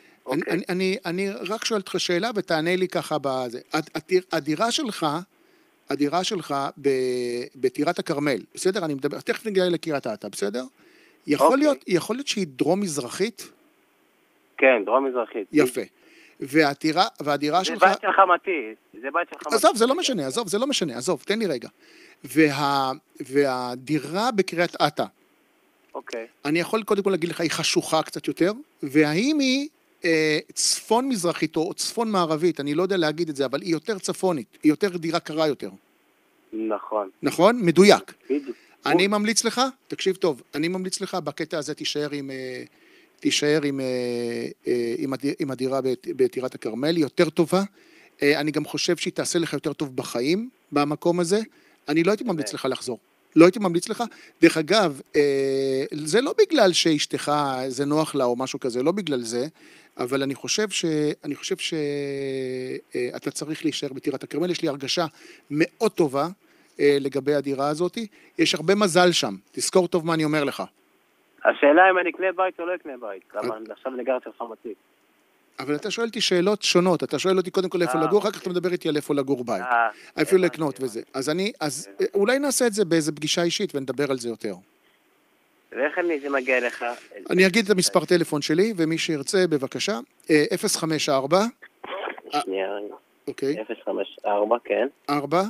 אני רק שואל אותך שאלה ותענה לי ככה בזה. הדירה שלך בטירת הכרמל, בסדר? אני מדבר, תכף נגיע לקריית אתא, בסדר? יכול להיות שהיא דרום-מזרחית? כן, דרום-מזרחית. יפה. והדירה שלך... זה בית של חמתי. עזוב, זה לא משנה, תן לי רגע. והדירה בקריית אתא, אוקיי. אני יכול קודם כל להגיד לך, היא חשוכה קצת יותר, והאם היא צפון מזרחית או צפון מערבית, אני לא יודע להגיד את זה, אבל היא יותר צפונית, היא יותר דירה קרה יותר. נכון. נכון? מדויק. בדיוק. אני ממליץ לך, תקשיב טוב, אני ממליץ לך, בקטע הזה תישאר עם הדירה בטירת הכרמל, היא יותר טובה, אני גם חושב שהיא תעשה לך יותר טוב בחיים, במקום הזה, אני לא הייתי ממליץ לך לחזור. לא הייתי ממליץ לך. דרך אגב, זה לא בגלל שאשתך זה נוח לה או משהו כזה, לא בגלל זה, אבל אני חושב שאתה צריך להישאר בטירת הכרמל. יש לי הרגשה מאוד טובה לגבי הדירה הזאת. יש הרבה מזל שם. תזכור טוב מה אני אומר לך. השאלה אם אני אקנה בית או לא אקנה בית. עכשיו אני גר של חמתי. אבל אתה שואל אותי שאלות שונות, אתה שואל אותי קודם כל איפה לגור, אחר כך אתה מדבר איתי על איפה לגור בית. אפילו לקנות וזה. אז אולי נעשה את זה באיזה פגישה אישית ונדבר על זה יותר. ואיך זה מגיע לך? אני אגיד את המספר טלפון שלי, ומי שירצה, בבקשה, 054. שנייה. אוקיי. 054, כן. 4.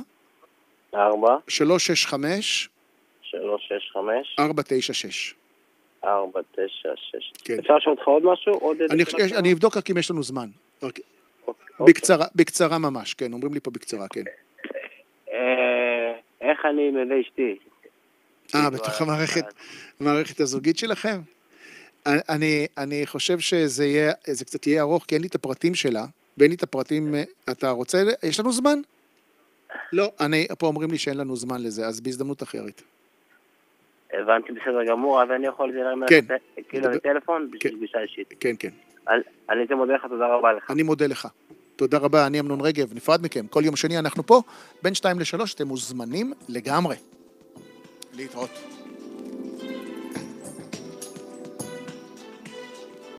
365. 496. 496. כן. אפשר לשאול אותך עוד משהו? אני אבדוק רק אם יש לנו זמן. בקצרה ממש, כן, אומרים לי פה בקצרה, כן. איך אני מביא אשתי? בתוך המערכת הזוגית שלכם? אני חושב שזה קצת יהיה ארוך, כי אין לי את הפרטים שלה, ואין לי את הפרטים, אתה רוצה, יש לנו זמן? לא, פה אומרים לי שאין לנו זמן לזה, אז בהזדמנות אחרת. הבנתי, בסדר גמור, אז אני יכול לראות כאילו בטלפון בשביל פגישה אישית. כן, כן. אני מודה לך, תודה רבה לך. אני מודה לך. תודה רבה, אני אמנון רגב, נפרד מכם. כל יום שני אנחנו פה, בין 2 ל-3, אתם מוזמנים לגמרי. להתראות.